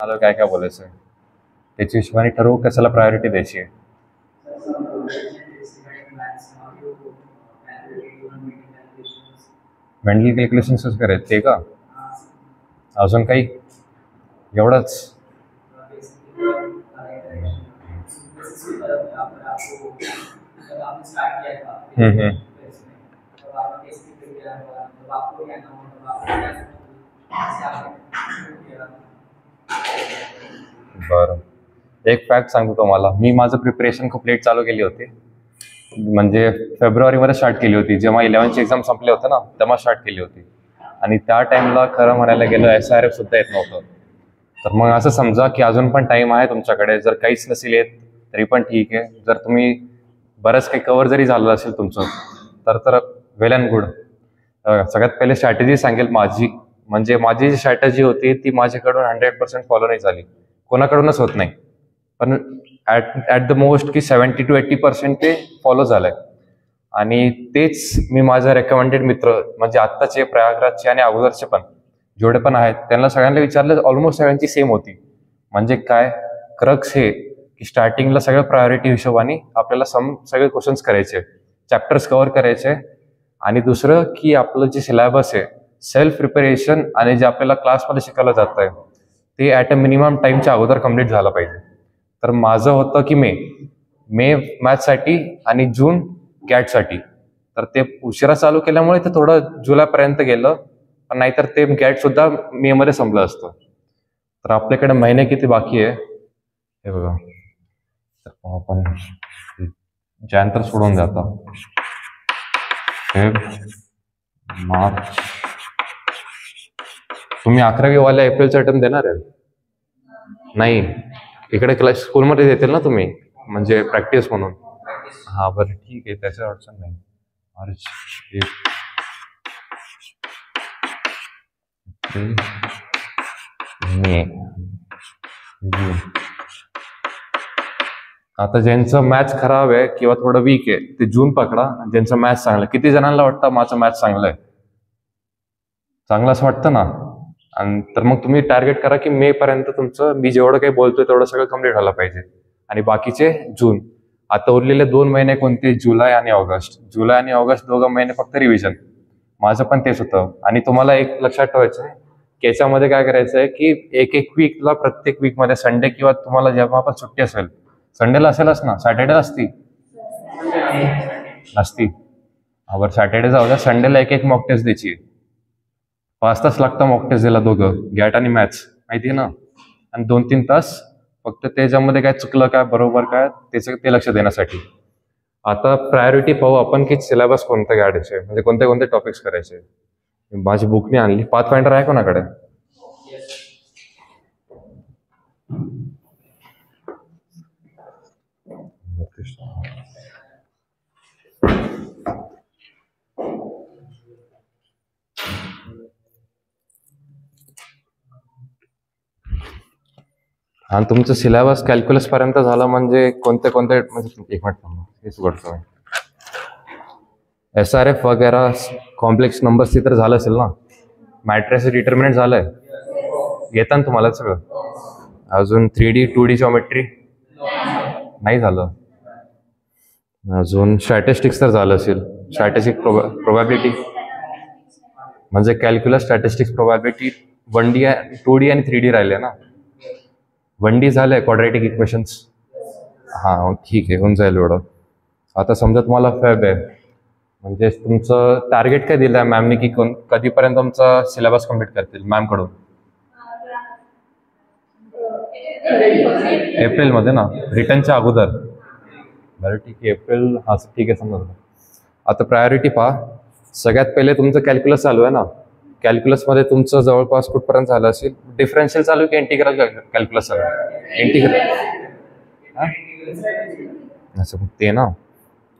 मला काय काय बोलायचं आहे त्याच्या हिशोबाने ठरवू कशाला प्रायोरिटी द्यायची आहे. मेंटल कॅल्क्युलेशन्सच करायचं ते का? अजून काही एवढंच? बरं, एक फॅक्ट सांगतो तुम्हाला. मी माझं प्रिपरेशन खूप लेट चालू केली होती. म्हणजे फेब्रुवारीमध्ये स्टार्ट केली होती, जेव्हा 11th एक्झाम संपले होते ना तेव्हा स्टार्ट केली होती. आणि त्या टाइमला खरं म्हणायला गेलं SRF सुद्धा येत नव्हतं. तर मग असं समजा की अजून पण टाइम आहे तुमच्याकडे. जर काहीच नसेल येत तरी पण ठीक आहे. जर तुम्ही बरंच काही कव्हर जरी झालं असेल तुमचं तर वेल अँड गुड. सगळ्यात पहिले स्ट्रॅटेजी सांगेल माझी. म्हणजे माझी जी स्ट्रॅटेजी होती ती माझ्याकडून 100% फॉलो नाही झाली, कोणाकडूनच होत नाही. पण ॲट द मोस्ट की 70 to 80% ते फॉलो झालंय. आणि तेच मी माझा रेकमेंडेड मित्र म्हणजे आत्ताचे, प्रयागराजचे आणि अगोदरचे पण जेवढे पण आहेत त्यांना सगळ्यांना विचारलं, ऑलमोस्ट सगळ्यांची सेम होती. म्हणजे काय क्रक्स हे की स्टार्टिंगला सगळं प्रायोरिटी हिशोबाने आपल्याला सगळे क्वेश्चन्स करायचे, चॅप्टर्स कव्हर करायचे. आणि दुसरं की आपलं जे सिलेबस आहे, सेल्फ प्रिपरेशन आणि जे आपल्याला क्लासमध्ये शिकवलं जात आहे ते ॲट अ मिनिमम टाईमच्या अगोदर कम्प्लीट झालं पाहिजे. तर माझं होतं की मे मॅथ्ससाठी आणि जून गॅटसाठी. तर ते उशिरा चालू केल्यामुळे ते थोडं जुलैपर्यंत गेलं, पण नाहीतर ते गॅट सुद्धा मेमध्ये संपलं असतं. तर आपल्याकडे महिने किती बाकी आहे हे बघा. आपण जॅन तर सोडून जाता, फेब, मार्च. तुम्ही 11वी वाल्या एप्रिलचा अटेम्प्ट देणार आहे? नाही, इकडे क्लास स्कूलमध्ये देतील ना तुम्ही, म्हणजे प्रॅक्टिस म्हणून. हा बरं ठीक आहे, त्याची अडचण नाही. मार्च, एप्रिल, मे, जून. आता ज्यांचं मॅथ्स खराब आहे किंवा थोडं वीक आहे ते जून पकडा. ज्यांचं मॅथ्स चांगलं, किती जणांना वाटतं माझं मॅथ्स चांगलं आहे? चांगलं असं वाटतं ना? आणि तर मग तुम्ही टार्गेट करा की मे पर्यंत तुमचं मी जेवढं काही बोलतोय तेवढं सगळं कम्प्लीट व्हायला पाहिजे. आणि बाकीचे जून. आता उरलेले 2 महिने कोणते? जुलै आणि ऑगस्ट. जुलै आणि ऑगस्ट 2 महिने फक्त रिव्हिजन. माझं पण तेच होतं. आणि तुम्हाला एक लक्षात ठेवायचं आहे की याच्यामध्ये काय करायचं आहे की एक वीकला, प्रत्येक वीकमध्ये संडे किंवा तुम्हाला जेव्हा पण सुट्टी असेल, संडेला असेलच ना, सॅटर्डे असती नसती? बरं सॅटर्डे जाऊ द्या, संडेला एक मॉक टेस्ट द्यायची. 5 तास लागतं मॉक टेस्ट द्यायला दोघं, गॅट आणि मॅथ्स, माहिती आहे ना? आणि 2-3 तास फक्त त्याच्यामध्ये काय चुकलं काय बरोबर काय त्याचं ते लक्ष देण्यासाठी. आता प्रायोरिटी पाहू आपण की सिलेबस कोणतं काढायचे, म्हणजे कोणते कोणते टॉपिक्स करायचे. माझी बुक नाही आणली. पाथफाइंडर आहे कोणाकडे? आणि तुमचं सिलेबस कॅल्क्युलस पर्यंत झालं म्हणजे कोणते कोणते, म्हणजे एक मिनिट हेच करतो. SRF वगैरे कॉम्प्लेक्स नंबर्स तर झालं असेल ना? मॅट्रिक्स डिटर्मिनंट झालंय, येतं ना तुम्हाला सगळं? अजून 3D 2D जॉमेट्री नाही झालं. अजून स्टॅटिस्टिक्स तर झालं असेल. स्टॅटिस्टिक प्रोबॅबिलिटी म्हणजे calculus, statistics, probability 1D 2D आणि 3D राहिले ना. 1D झालंय क्वाड्रॅटिक इक्वेशन्स. हां ठीक आहे, होऊन जाईल एवढं. आता समजा तुम्हाला फेब आहे, म्हणजे तुमचं टार्गेट काय दिलं आहे मॅमने की कधीपर्यंत तुमचा सिलेबस कम्प्लीट करतील मॅमकडून? एप्रिलमध्ये ना, रिटर्नच्या अगोदर. बरं ठीक आहे, एप्रिल. हा ठीक आहे, समजलं. आता प्रायोरिटी पहा. सगळ्यात पहिले तुमचं कॅल्क्युलस चालू आहे ना. कॅल्क्युलसमध्ये तुमचं जवळपास कुठपर्यंत झालं असेल? डिफरन्शियल चालू की इंटिग्रल कॅल्क्युलस चालू? इंटिग्रल. असं ते ना,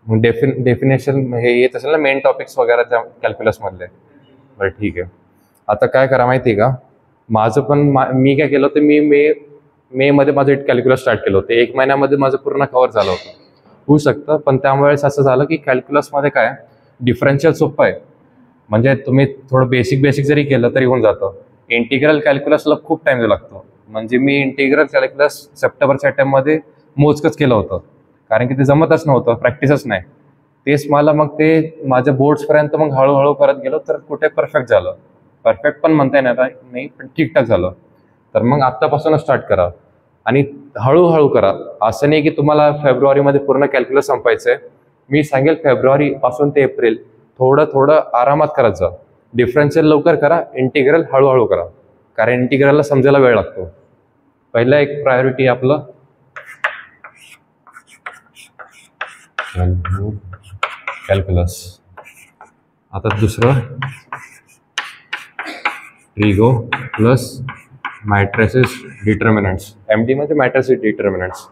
मग डेफिनेशन हे येत असेल ना, मेन टॉपिक्स वगैरे त्या कॅल्क्युलसमधले. बरं ठीक आहे. आता काय करा माहिती आहे का, माझं पण मी काय केलं होतं, मे मध्ये माझं कॅल्क्युलस स्टार्ट केलं होतं. 1 महिन्यामध्ये माझं पूर्ण कव्हर झालं होतं. होऊ शकतं, पण त्यामुळेच असं झालं की कॅल्क्युलसमध्ये काय डिफरन्शियल सोपं आहे. म्हणजे तुम्ही थोडं बेसिक जरी केलं तरी होऊन जातं. इंटिग्रल कॅल्क्युलसला खूप टाइम लागतो. म्हणजे मी इंटिग्रल कॅल्क्युलस सप्टेंबरच्या अटेम्प्टमध्ये मोजकंच केलं होतं, कारण की ते जमतच नव्हतं, प्रॅक्टिसच नाही. तेच मला मग ते माझ्या बोर्ड्सपर्यंत मग हळूहळू करत गेलो, तर कुठे परफेक्ट झालं. परफेक्ट पण म्हणता येणार नाही, पण ठीकठाक झालं. तर मग आत्तापासूनच स्टार्ट करा आणि हळूहळू करा. असं नाही की तुम्हाला फेब्रुवारीमध्ये पूर्ण कॅल्क्युलस संपायचं आहे. मी सांगेल फेब्रुवारीपासून ते एप्रिल थोडं थोडं आरामात करत जा. डिफरन्शियल लवकर करा, इंटिग्रल हळूहळू करा, कारण इंटिग्रलला समजायला वेळ लागतो. पहिलं एक प्रायोरिटी आपलं कॅल्क्युलस. आता दुसरं trigo plus matrices determinants. MD म्हणजे मॅट्रिसेस डिटर्मिनंट्स.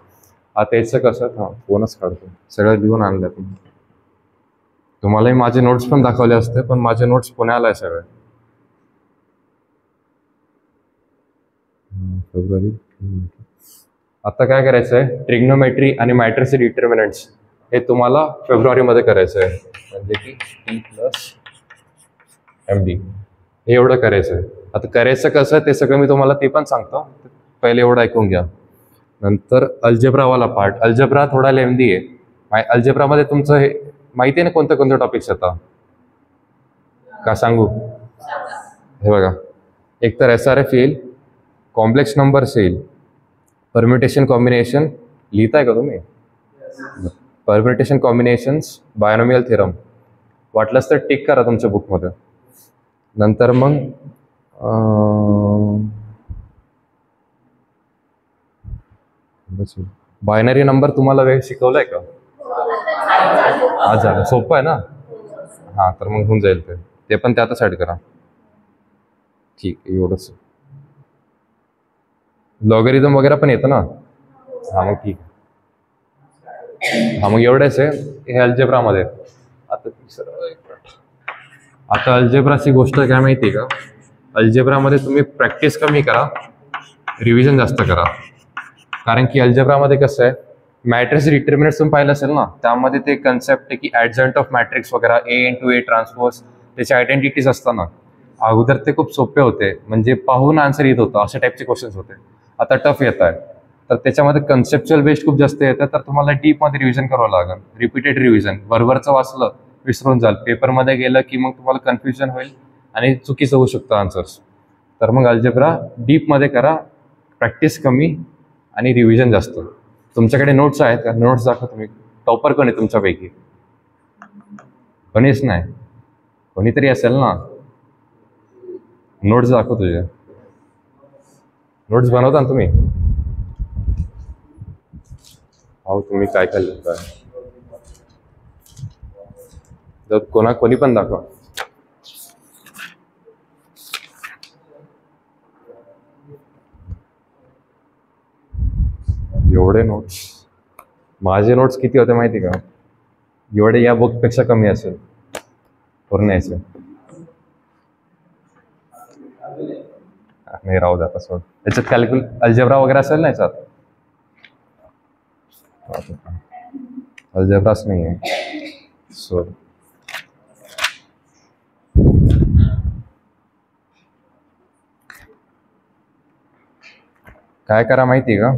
आता याचं कसं, फोनच काढतो, सगळं लिहून आणलं तुम्ही. तुम्हालाही माझे नोट्स पण दाखवले असते, पण माझे नोट्स पुण्याला आहे सगळे. फेब्रुवारी. आता काय करायचं आहे, ट्रिग्नोमेट्री आणि मॅट्रिसेस डिटर्मिनंट्स हे तुम्हाला फेब्रुवारीमध्ये करायचं आहे. म्हणजे की T प्लस MD हे एवढं करायचं आहे. आता करायचं कसं ते सगळं मी तुम्हाला ते पण सांगतो, पहिले एवढं ऐकून घ्या. नंतर अल्जेब्रावाला पार्ट. अल्जेब्रा थोडा लेंदी आहे. अल्जेब्रामध्ये तुमचं हे माहिती आहे ना कोणते कोणते टॉपिक्स येतात का सांगू? हे बघा, एक तर SRF येईल, कॉम्प्लेक्स नंबर्स येईल, परम्युटेशन कॉम्बिनेशन. लिहिताय का तुम्ही? Permutation combinations, binomial theorem. वाटलंच तर टिक करा तुमच्या बुकमध्ये. नंतर मग बायनरी नंबर तुम्हाला वेळ शिकवलाय का? आज झालं, सोपं आहे ना? हां, तर मग होऊन जाईल ते पण त्यातच ॲड करा. ठीक आहे, एवढंच. लॉगरिदम वगैरे पण येतं ना? हां, मग ठीक आहे. हां, मग एवढंच आहे हे अल्जेब्रामध्ये. आता आता अल्जेब्राची गोष्ट काय माहिती आहे का? अल्जेब्रामध्ये तुम्ही प्रॅक्टिस कमी करा, रिव्हिजन जास्त करा. कारण की अल्जेब्रामध्ये कसं आहे, मॅट्रिक्स डिटर्मिनंट्स तुम्ही पाहिलं असेल ना, त्यामध्ये ते कन्सेप्ट आहे की ॲडजंट ऑफ मॅट्रिक्स वगैरे, A × A ट्रान्सपोज, त्याचे आयडेंटिटीज असताना अगोदर ते खूप सोपे होते, म्हणजे पाहून आन्सर येत होतं, अशा टाईपचे क्वेश्चन्स होते. आता टफ येत आहे, तर त्याच्यामध्ये कन्सेप्च्युअल बेस्ड खूप जास्त येतं, तर तुम्हाला डीपमध्ये रिव्हिजन करावं लागेल. Repeated revision. वरवरचं वाचलं विसरून जाल, पेपरमध्ये गेलं की मग तुम्हाला कन्फ्युजन होईल आणि चुकीचं होऊ शकतं आन्सर्स. तर मग अल्जेब्रा डीपमध्ये करा, प्रॅक्टिस कमी आणि रिव्हिजन जास्त. तुमच्याकडे नोट्स आहेत का? नोट्स दाखवा तुम्ही. टॉपर कोण आहे तुमच्यापैकी? कोणीच नाही. कोणीतरी असेल ना. नोट्स दाखव तुझे. नोट्स बनवता ना तुम्ही? अहो तुम्ही काय काय लिहिताय? कोणी पण दाखवा. एवढे नोट्स. माझे नोट्स किती होते माहिती का? एवढे या बुकपेक्षा कमी असेल पूर्ण यायचे. नाही, राहू द्या आता, सोड. याच्यात अल्जेब्रा वगैरे असेल ना याच्यात? अल्जेब्राच नाही आहे, सोड. काय करा माहिती का?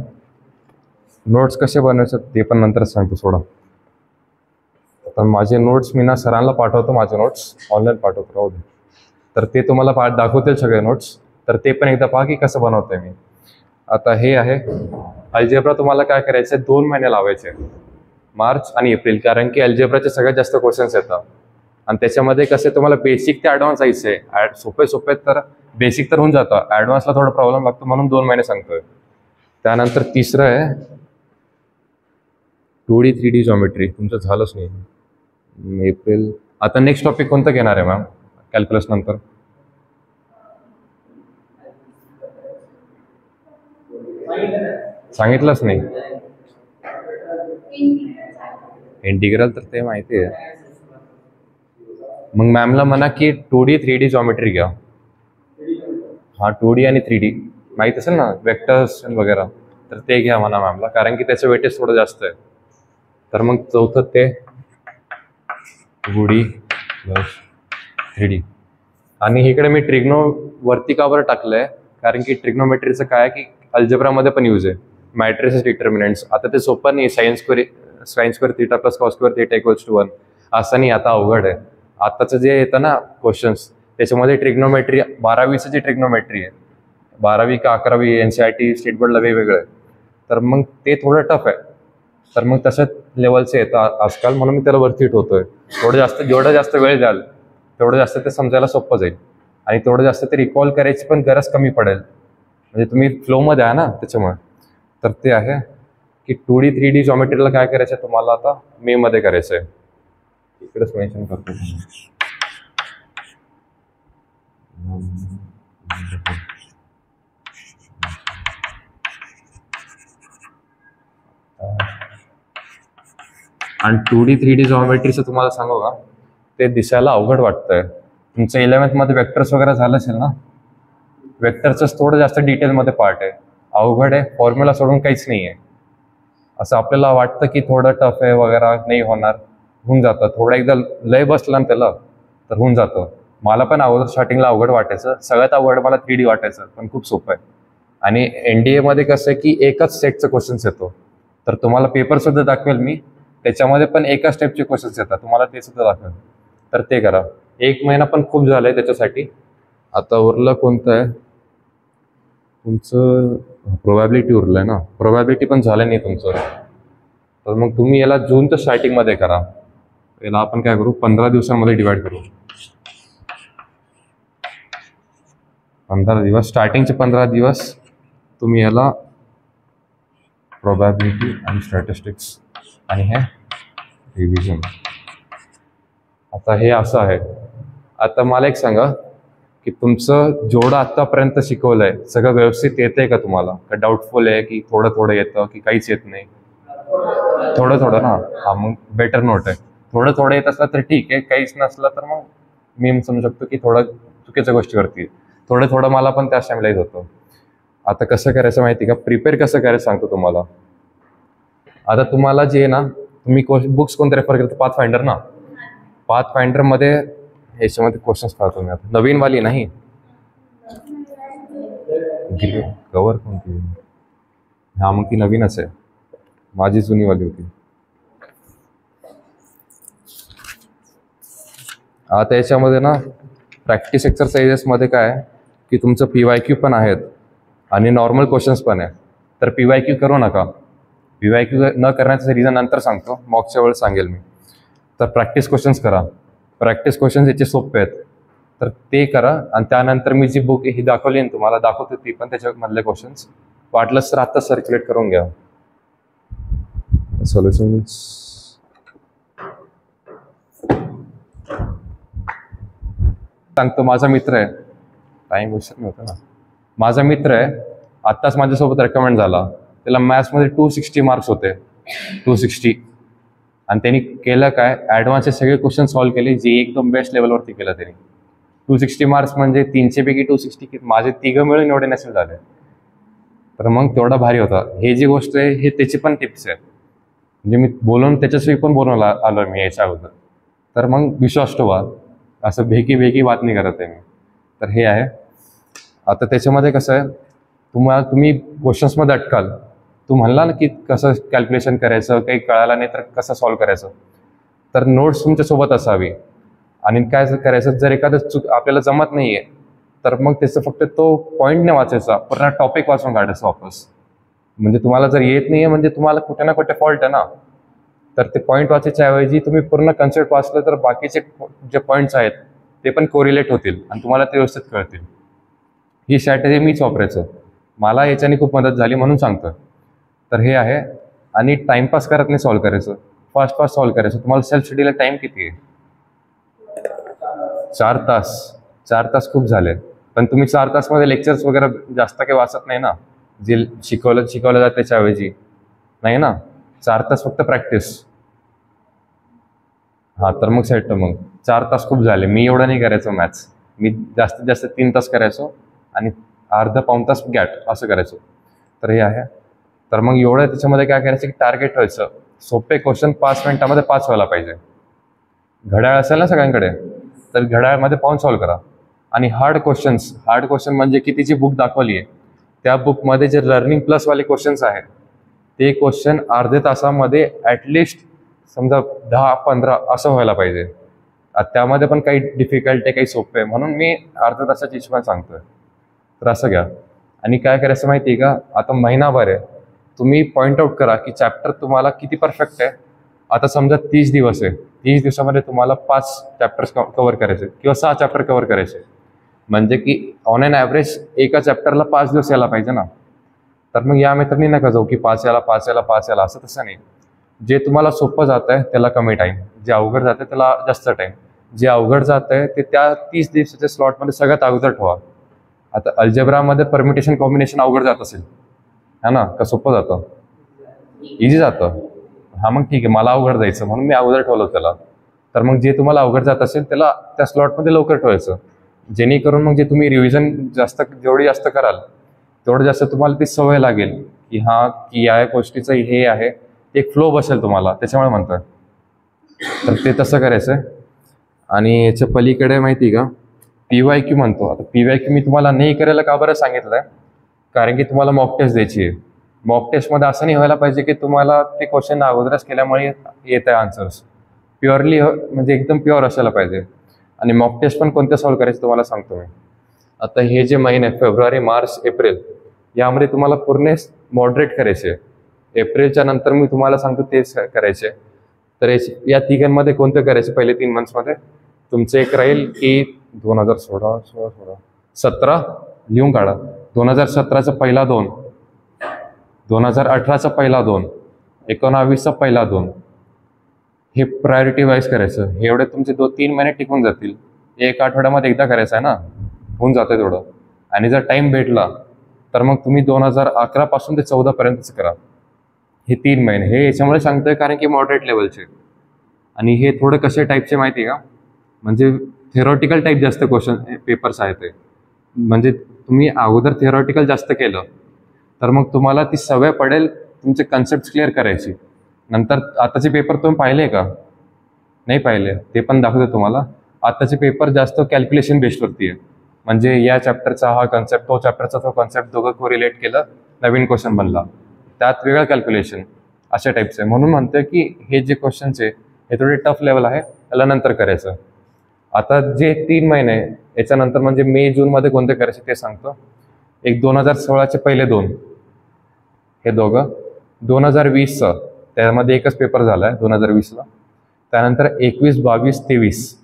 नोट्स कसे बनवायचे ते पण नंतर सांगतो, सोडा. आता माझे नोट्स मी ना सरांना पाठवतो, माझे नोट्स ऑनलाईन पाठवतो, राहू दे. तर ते तुम्हाला दाखवतील सगळे नोट्स, तर ते पण एकदा पहा की कसं बनवतोय मी. आता हे आहे अल्जेब्रा. तुम्हाला काय करायचं आहे, 2 महिने लावायचे, मार्च आणि एप्रिल, कारण की अल्जेब्राचे सगळ्यात जास्त क्वेश्चन्स येतात. आणि त्याच्यामध्ये कसं तुम्हाला बेसिक ते ॲडव्हान्स जायचं आहे. सोपे तर बेसिक तर होऊन जातं, ॲडव्हान्सला थोडा प्रॉब्लेम लागतो, म्हणून 2 महिने सांगतोय. त्यानंतर तिसरं आहे 2D 3D जॉमेट्री. तुमचं झालंच नाही. एप्रिल. आता नेक्स्ट टॉपिक कोणतं घेणार आहे मॅम कॅल्क्युलस नंतर? सांगितलंच नाही. इंटिग्रल तर ते माहिती आहे. मग मॅमला म्हणा की 2D 3D जॉमेट्री घ्या. हां, 2D आणि 3D माहीत असेल ना, वेक्टर्स वगैरे, तर ते घ्या म्हणा मॅमला, कारण की त्याचं वेटेज थोडं जास्त आहे. तर मग चौथं ते 2D प्लस 3D. आणि इकडे मी ट्रिग्नो वरती का बरं टाकलंय, कारण की ट्रिग्नोमेट्रीचं काय आहे की अल्जेब्रामध्ये पण यूज आहे. मॅट्रिसेस डिटर्मिनंट्स, आता ते सोपं नाही. Sine square theta plus cos square theta equals to 1 असं नाही, आता अवघड आहे. आताचं जे येतं ना क्वेश्चन्स, त्याच्यामध्ये ट्रिग्नोमेट्री 12वीचं जी ट्रिग्नोमेट्री आहे, 12वी का 11वी NCERT स्टेट बोर्डला वेगवेगळं आहे, तर मग ते थोडं टफ आहे. तर मग तशाच लेवलचे येतं आजकाल, म्हणून मी त्याला वरती ठेवतोय. जेवढं जास्त वेळ द्याल तेवढं जास्त ते समजायला सोपं जाईल आणि तेवढं जास्त ते रिकॉल करायची पण गरज कमी पडेल. म्हणजे तुम्ही फ्लोमध्ये आहे ना त्याच्यामुळे. तर ते आहे की 2D 3D जॉमेट्रीला काय करायचं तुम्हाला आता मध्ये करायचं आहे. इकडेच मेन्शन करतो. आणि 2D 3D जॉमेट्रीचं तुम्हाला सांगू का, ते दिसायला अवघड वाटतंय. तुमचं 11th मध्ये वेक्टर्स वगैरे झालं असेल ना, वेक्टरचंच थोडं जास्त डिटेलमध्ये पार्ट आहे. अवघड आहे, फॉर्म्युला सोडून काहीच नाही आहे. असं आपल्याला वाटतं की थोडं टफ आहे वगैरे, नाही होणार, होऊन जातं. थोडं एकदा लय बसलं ना त्याला तर होऊन जातं. मला पण अगोदर स्टार्टिंगला अवघड वाटायचं, सगळ्यात अवघड मला 3D वाटायचं, पण खूप सोपं आहे. आणि NDA मध्ये कसं आहे की एकच सेटचं क्वेश्चन्स येतो. तर तुम्हाला पेपर सुद्धा दाखवेल मी, त्याच्यामध्ये पण एका स्टेपचे क्वेश्चन्स येतात, तुम्हाला ते सुद्धा दाखवेल. तर ते करा. 1 महिना पण खूप झालाय त्याच्यासाठी. आता उरलं कोणतं आहे तुमचं, प्रोबॅबिलिटी उरलंय ना. प्रोबॅबिलिटी पण झालं नाही तुमचं, तर मग तुम्ही याला जूनच्या स्टार्टिंगमध्ये करा. याला आपण काय करू, 15 दिवसांमध्ये डिवाइड करू. 15 दिवस, स्टार्टिंगचे 15 दिवस तुम्ही याला प्रोबॅबिलिटी आणि स्टॅटिस्टिक्स आणि हे रिव्हिजन. आता हे असं आहे. आता मला एक सांगा की तुमचं जेवढं आत्तापर्यंत शिकवलंय सगळं व्यवस्थित येतंय का तुम्हाला, का डाऊटफुल आहे की थोडं थोडं येतं की काहीच येत नाही? थोडं थोडं ना, हा मग बेटर नोट आहे. थोडं थोडं येत असलं तर ठीक आहे, काहीच नसलं तर मग मी समजू शकतो की थोडं चुकीच्या गोष्टी करतील. थोडं थोडं मला पण त्याच टाइमला येत होतं. आता कसं करायचं माहिती का, प्रिपेअर कसं करायचं सांगतो तुम्हाला. आता तुम्हाला जे आहे ना, तुम्ही बुक्स कोणते रेफर करतो, पाथफाइंडर ना. पाथफाइंडरमध्ये याच्यामध्ये क्वेश्चन्स पाहतो मी आता, नवीनवाली नाही, कवर कोणती, हा मग ती नवीनच आहे, माझी जुनीवाली होती. आता याच्यामध्ये ना प्रॅक्टिस एक्सरसाइजेसमध्ये काय आहे की तुमचं PYQ पण आहेत आणि नॉर्मल क्वेश्चन्स पण आहे. तर PYQ करू नका. PYQ न करण्याचं रिझन नंतर सांगतो, मॉकच्या वेळेस सांगेल मी. तर प्रॅक्टिस क्वेश्चन्स करा. प्रॅक्टिस क्वेश्चन्स याचे सोपे आहेत, तर ते करा. आणि त्यानंतर मी जी बुक ही दाखवली ना तुम्हाला, दाखवतो ती पण, त्याच्यामधले क्वेश्चन्स वाटलंच तर आत्ता सर्क्युलेट करून घ्या. सोल्युशन्स सांगतो. माझा मित्र आहे, टाईम उशीर नाही होता ना, माझा मित्र आहे, आत्ताच माझ्यासोबत रेकमेंड झाला. त्याला मॅथ्समध्ये 260 मार्क्स होते, 260. आणि त्यांनी केलं काय, ॲडव्हान्सचे सगळे क्वेश्चन सॉल्व्ह केले, जे एकदम बेस्ट लेवलवरती केलं त्यांनी. 260 मार्क्स म्हणजे 300 पैकी 260, माझे 3 मिळून एवढे नसेल झाले. तर मग तेवढा भारी होता. हे जी गोष्ट आहे हे त्याची पण टिप्स आहेत, म्हणजे मी बोलून त्याच्याशी पण बोलून आलो मी याच्या अगोदर. तर मग विश्वास ठेवा, असं भेकी बात नाही करत आहे मी. तर हे आहे. आता त्याच्यामध्ये कसं आहे, तुम्ही क्वेश्चन्समध्ये अटकाल. तू म्हणला ना की कसं कॅल्क्युलेशन करायचं, काही कळालं नाही तर कसं सॉल्व्ह करायचं, तर नोट्स तुमच्यासोबत असावी. आणि काय करायचं, जर एखादं आपल्याला जमत नाही आहे तर मग त्याचं फक्त तो पॉईंट नाही वाचायचा, पूर्ण टॉपिक वाचून काढायचं वापस. म्हणजे तुम्हाला जर येत नाही आहे म्हणजे तुम्हाला कुठे ना कुठे फॉल्ट आहे ना, तर ते पॉईंट वाचायच्या ऐवजी तुम्ही पूर्ण कन्सेप्ट वाचलं तर बाकीचे जे पॉईंट्स आहेत ते पण कोरिलेट होतील आणि तुम्हाला ते व्यवस्थित कळतील. ही स्ट्रॅटेजी मीच वापरायचं, मला याच्याने खूप मदत झाली म्हणून सांगतो. तर हे आहे. आणि टाइमपास करत नाही सॉल्व्ह करायचं, फास्ट सॉल्व्ह करायचं. तुम्हाला सेल्फ स्टडीला टाइम किती आहे? 4 तास. 4 तास खूप झाले, पण तुम्ही 4 तासमध्ये लेक्चर्स वगैरे जास्त काही वाचत नाही ना, जे शिकवलं जातं त्याच्याऐवजी नाही ना. 4 तास फक्त प्रॅक्टिस. हा तर मग सेट. मग 4 तास खूप झाले. मी एवढं नाही करायचो मॅथ्स, मी जास्तीत जास्त 3 तास करायचो आणि अर्धा पाऊण तास गॅट असं करायचो. तर हे आहे. तर मग एवढं त्याच्यामध्ये काय करायचं की टार्गेट व्हायचं, सोपे क्वेश्चन 5 मिनिटामध्ये 5 व्हायला पाहिजे. घड्याळ असेल ना सगळ्यांकडे, तर घड्याळमध्ये पाहून सॉल्व्ह करा. आणि हार्ड क्वेश्चन म्हणजे की तिची बुक दाखवली आहे त्या बुकमध्ये जे लर्निंग प्लसवाले क्वेश्चन्स आहेत ते क्वेश्चन अर्ध्या तासामध्ये ॲटलिस्ट समजा 10-15 असं व्हायला पाहिजे. त्यामध्ये पण काही डिफिकल्ट आहे, काही सोपे आहे, म्हणून मी अर्ध्या तासाची हिशोबाने सांगतोय. तर असं घ्या. आणि काय करायचं माहिती आहे का, आता महिनाभर आहे, तुम्ही पॉईंट आउट करा की चॅप्टर तुम्हाला किती परफेक्ट आहे. आता समजा 30 दिवस आहे, 30 दिवसामध्ये तुम्हाला 5 चॅप्टर्स कव्हर करायचे किंवा 6 चॅप्टर कव्हर करायचे, म्हणजे की ऑन अन ॲव्हरेज एका चॅप्टरला 5 दिवस यायला पाहिजे ना. तर मग या मेथडनी नका जाऊ की 5 याला 5 याला 5 याला, असं तसं नाही. जे तुम्हाला सोपं जात आहे त्याला कमी टाईम, जे अवघड जात आहे त्याला जास्त टाईम. जे अवघड जात आहे ते त्या 30 दिवसाच्या स्लॉटमध्ये सगळ्यात अगोदर ठेवा. आता अल्जेब्रामध्ये परमिटेशन कॉम्बिनेशन अवघड जात असेल है ना, का सोपं जातं? इझी जातं. हां मग ठीक आहे, मला अवघड जायचं म्हणून मी अगोदर ठेवलं त्याला. तर मग जे तुम्हाला अवघड जात असेल त्याला त्या स्लॉटमध्ये लवकर ठेवायचं, जेणेकरून मग जे तुम्ही रिव्हिजन जेवढी जास्त कराल तेवढं जास्त तुम्हाला ती सवय लागेल की हां की या गोष्टीचं हे आहे, एक फ्लो बसेल तुम्हाला, त्याच्यामुळे म्हणतोय. तर ते तसं करायचं आहे. आणि याच्या पलीकडे माहिती का PYQ म्हणतो. आता PYQ मी तुम्हाला नाही करायला का बरं सांगितलं आहे, कारण की तुम्हाला मॉक टेस्ट द्यायची आहे. मॉक टेस्टमध्ये असं नाही व्हायला पाहिजे की तुम्हाला ते क्वेश्चन अगोदरच केल्यामुळे येत आहे आन्सर्स. प्युअरली म्हणजे एकदम प्युअर असायला पाहिजे. आणि मॉक टेस्ट पण कोणत्या सॉल्व्ह करायचे तुम्हाला सांगतो मी. आता हे जे महिने आहेत फेब्रुवारी, मार्च, एप्रिल, यामध्ये तुम्हाला पूर्ण मॉडरेट करायचे. एप्रिलच्या नंतर मी तुम्हाला सांगतो तेच करायचे. तर या तिघांमध्ये कोणतं करायचं पहिले 3 मंथ्समध्ये? तुमचं एक राहील की 2017 लिहून काढा. 2017चा पहिला 2, 2018चा पहिला 2, 19चा पहिला 2, हे प्रायोरिटी वाईज करायचं. हे एवढे तुमचे 2-3 महिने टिकून जातील. एक आठवड्यामध्ये एकदा करायचं आहे ना, होऊन जातं तेवढं. आणि जर टाईम भेटला तर मग तुम्ही 2011 पासून ते 14 पर्यंतच करा. हे 3 महिने हे याच्यामुळे सांगतोय कारण की मॉडरेट लेवलचे. आणि हे थोडं कसे टाईपचे माहिती आहे का, म्हणजे थेरॉटिकल टाईप जास्त क्वेश्चन पेपर्स आहेत ते. म्हणजे तुम्ही अगोदर थेरॉटिकल जास्त केलं तर मग तुम्हाला ती सवय पडेल तुमचे कन्सेप्ट क्लिअर करायची. नंतर आताचे पेपर तुम्ही पाहिले का? नाही पाहिले, ते पण दाखवतो तुम्हाला. आताचे पेपर जास्त कॅल्क्युलेशन बेस्डवरती आहे. म्हणजे या चॅप्टरचा हा कन्सेप्ट, तो चॅप्टरचा तो कन्सेप्ट, दोघं कोरिलेट केलं, नवीन क्वेश्चन बनला, त्यात वेगळं कॅल्क्युलेशन, अशा टाईपचं आहे. म्हणून म्हणतोय की हे जे क्वेश्चन्स आहे हे थोडे टफ लेवल आहे, त्याला नंतर करायचं. आता जे 3 महिने याच्यानंतर म्हणजे मे जूनमध्ये कोणते करायचे ते सांगतो. एक 2016चे पहिले 2, हे दोघं. 2020चा त्यामध्ये एकच पेपर झाला आहे 2020ला. त्यानंतर 21, 22, 23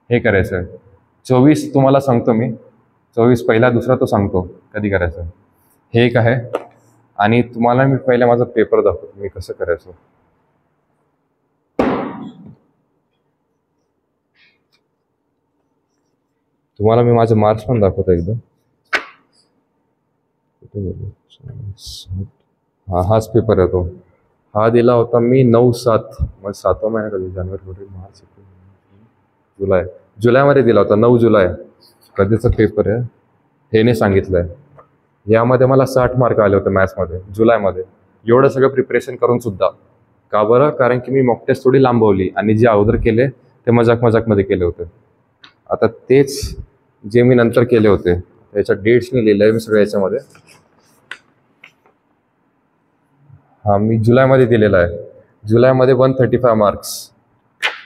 हे करायचं आहे. 24 तुम्हाला सांगतो मी, 24 पहिला दुसरा तो सांगतो कधी करायचं. हे एक आहे. आणि तुम्हाला मी पहिला माझा पेपर दाखवतो मी कसं करायचं. तुम्हाला मी माझे मार्क्स पण दाखवतो एकदम. हाच पेपर आहे तो. हा दिला होता मी 9/7, मग 7वा महिना कधी, जानेवारी, फेब्रुवारी, मार्च, एप्रिल, जुलैमध्ये दिला होता. 9 जुलै कधीचा पेपर आहे हे नाही सांगितलं आहे. यामध्ये मला 60 मार्क आले होते मॅथ्समध्ये जुलैमध्ये. एवढं सगळं प्रिपरेशन करून सुद्धा. का बरं? कारण की मी मॉक टेस्ट थोडी लांबवली आणि जे अगोदर केले ते मजाकमध्ये केले होते. आता तेच जे मी नंतर केले होते याच्या डेट्सनी लिहिलं आहे मी सगळं याच्यामध्ये. हां, मी जुलैमध्ये दिलेला आहे. जुलैमध्ये 135 मार्क्स,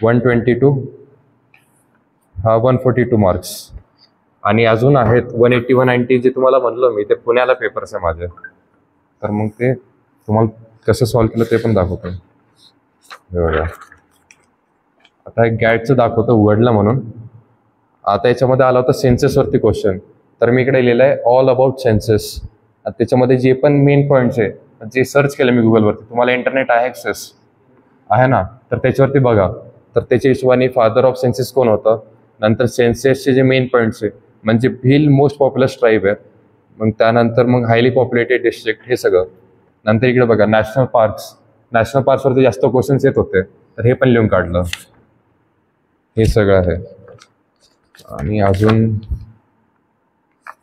122, 142 मार्क्स. आणि अजून आहेत 180, 190 जे तुम्हाला म्हणलं मी, ते पुण्याला पेपर्स आहे माझे. तर मग ते तुम्हाला कसं सॉल्व्ह केलं ते पण दाखवतो. बघा, आता एक गॅटचं दाखवतो उघडलं म्हणून. आता याच्यामध्ये आला होता सेन्सेसवरती क्वेश्चन. तर मी इकडे लिहिलं आहे ऑल अबाउट सेन्सेस. त्याच्यामध्ये जे पण मेन पॉईंट्स आहे, जे सर्च केलं मी गुगलवरती, तुम्हाला इंटरनेट आहे ॲक्सेस आहे ना, तर त्याच्यावरती बघा. तर त्याच्या हिशोबाने फादर ऑफ सेन्सेस कोण होतं, नंतर सेन्सेसचे जे मेन पॉईंट्स आहे, म्हणजे व्हील मोस्ट पॉप्युलर ट्राईब आहे, मग त्यानंतर मग हायली पॉप्युलेटेड डिस्ट्रिक्ट, हे सगळं. नंतर इकडे बघा नॅशनल पार्क्सवरती जास्त क्वेश्चन्स येत होते, तर हे पण लिहून काढलं. हे सगळं आहे. आणि अजून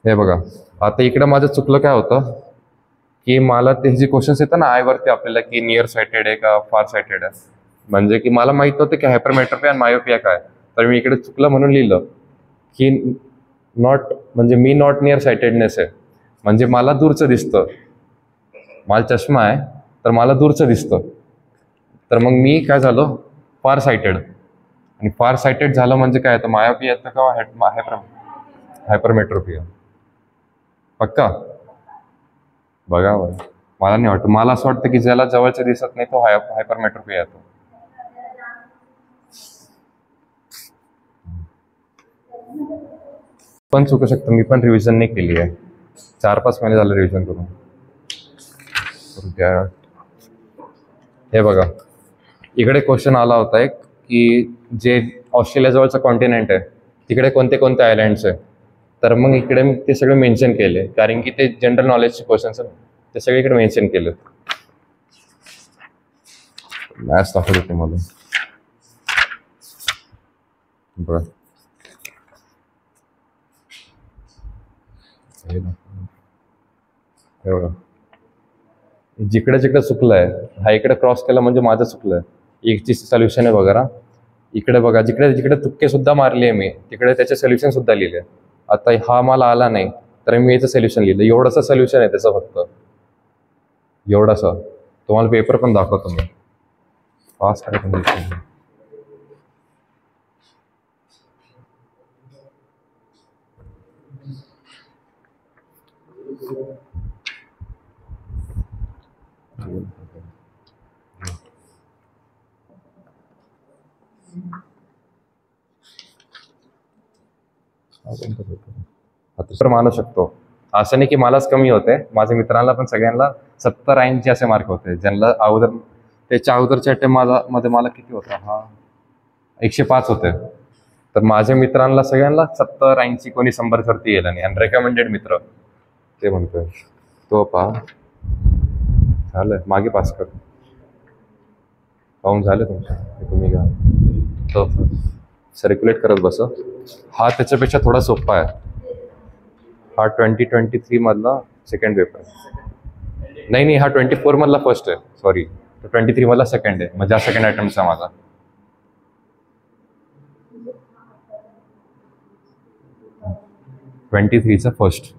हे बघा, आता इकडं माझं चुकलं काय होतं की मला ते जे क्वेश्चन्स येतात ना आयवरती आपल्याला की नियर सायटेड आहे का फार सायटेड आहे, म्हणजे की मला माहीत नव्हतं की हायपरमेट्रोपिया आणि मायोपिया काय. तर मी इकडे चुकलं म्हणून लिहिलं की नॉट, म्हणजे मी नॉट नियर सायटेडनेस आहे. म्हणजे मला दूरचं दिसतं, मला चष्मा आहे तर मला दूरचं दिसतं. तर मग मी काय झालो, फार सायटेड. आणि फार सायटेड झालं म्हणजे काय येतं, मायोपिया येतं का हायपरमेट्रोपिया? पक्का बघा बरं. मला नाही वाटतं, मला असं वाटतं की ज्याला जवळचं दिसत नाही तो हायपरमेट्रोपिया येतो. पण चुकू शकतं, मी पण रिव्हिजन नाही केली आहे, 4-5 महिने झाले रिव्हिजन करून. हे बघा, इकडे क्वेश्चन आला होता एक की जे ऑस्ट्रेलियाजवळचं कॉन्टिनेंट आहे तिकडे कोणते कोणते आयलँड्स आहे. तर मग इकडे मी ते सगळे मेन्शन केले, कारण की ते जनरल नॉलेजचे क्वेश्चन्स आहे, ते सगळे इकडे मेन्शन केले. मॅथ्स दाखवत होते मला. बरं, हे बघा, जिकडे जिकडे चुकलंय, हा इकडे क्रॉस केला म्हणजे माझं चुकलंय. एकची सोल्युशन आहे बघा, इकडे बघा, जिकडे जिकडे तुक्के सुद्धा मारले मी तिकडे त्याचे सोल्युशन सुद्धा लिहिले. आता हा मला आला नाही तर मी याचं सोल्युशन लिहिलं. एवढंसं सोल्युशन आहे त्याचं, फक्त एवढंसं. तुम्हाला पेपर पण दाखवतो मी. पास काय तर मानू शकतो. असं नाही की मलाच कमी होते, माझ्या मित्रांना पण सगळ्यांना 70-80 असे मार्क होते. ज्यांना अगोदर त्याच्या अगोदरच्या मध्ये मला किती होता, हा 105 होते. तर माझ्या मित्रांना सगळ्यांना 70-80, कोणी 100वरती गेला नाही. आणि रेकमेंडेड मित्र ते म्हणतोय तो पहा झालंय, मागे पास कर पाहून झाले तुमच्या, तुम्ही घ्या तो सर्क्युलेट करत बस. हा त्याच्यापेक्षा थोडा सोपा आहे. हा 2023 मधला सेकंड पेपर नाही, हा 24 मधला फर्स्ट आहे, सॉरी. 23 मधला सेकंड आहे, म्हणजे हा सेकंड अटेम्प्टचा माझा. चा फर्स्ट.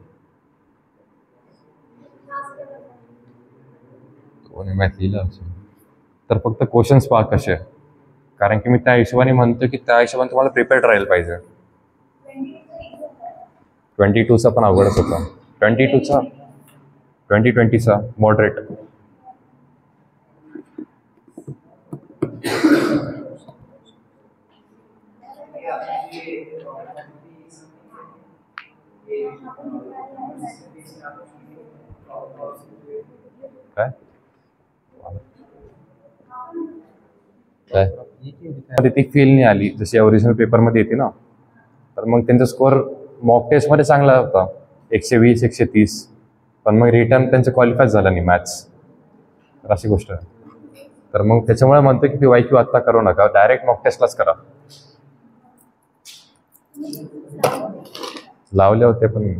मॅथ लिहिलं असेल तर फक्त क्वेश्चन्स पहा कसे, कारण की मी त्या हिशोबाने म्हणतो की त्या हिशोबाने तुम्हाला प्रिपेअर्ड राहायला पाहिजे. 22चा पण अवघडच होता. 2020चा मॉडरेट. काय ती फील नाही आली जशी ओरिजिनल पेपरमध्ये येते ना. तर मग त्यांचा स्कोअर मॉक टेस्टमध्ये चांगला होता, 120, 130. पण मग रिटर्न त्यांचं क्वालिफाय झालं नाही मॅथ्स, तर अशी गोष्ट आहे. तर मग त्याच्यामुळे म्हणतो की PYQ आत्ता करू नका, डायरेक्ट मॉक टेस्टलाच करा. लावले होते पण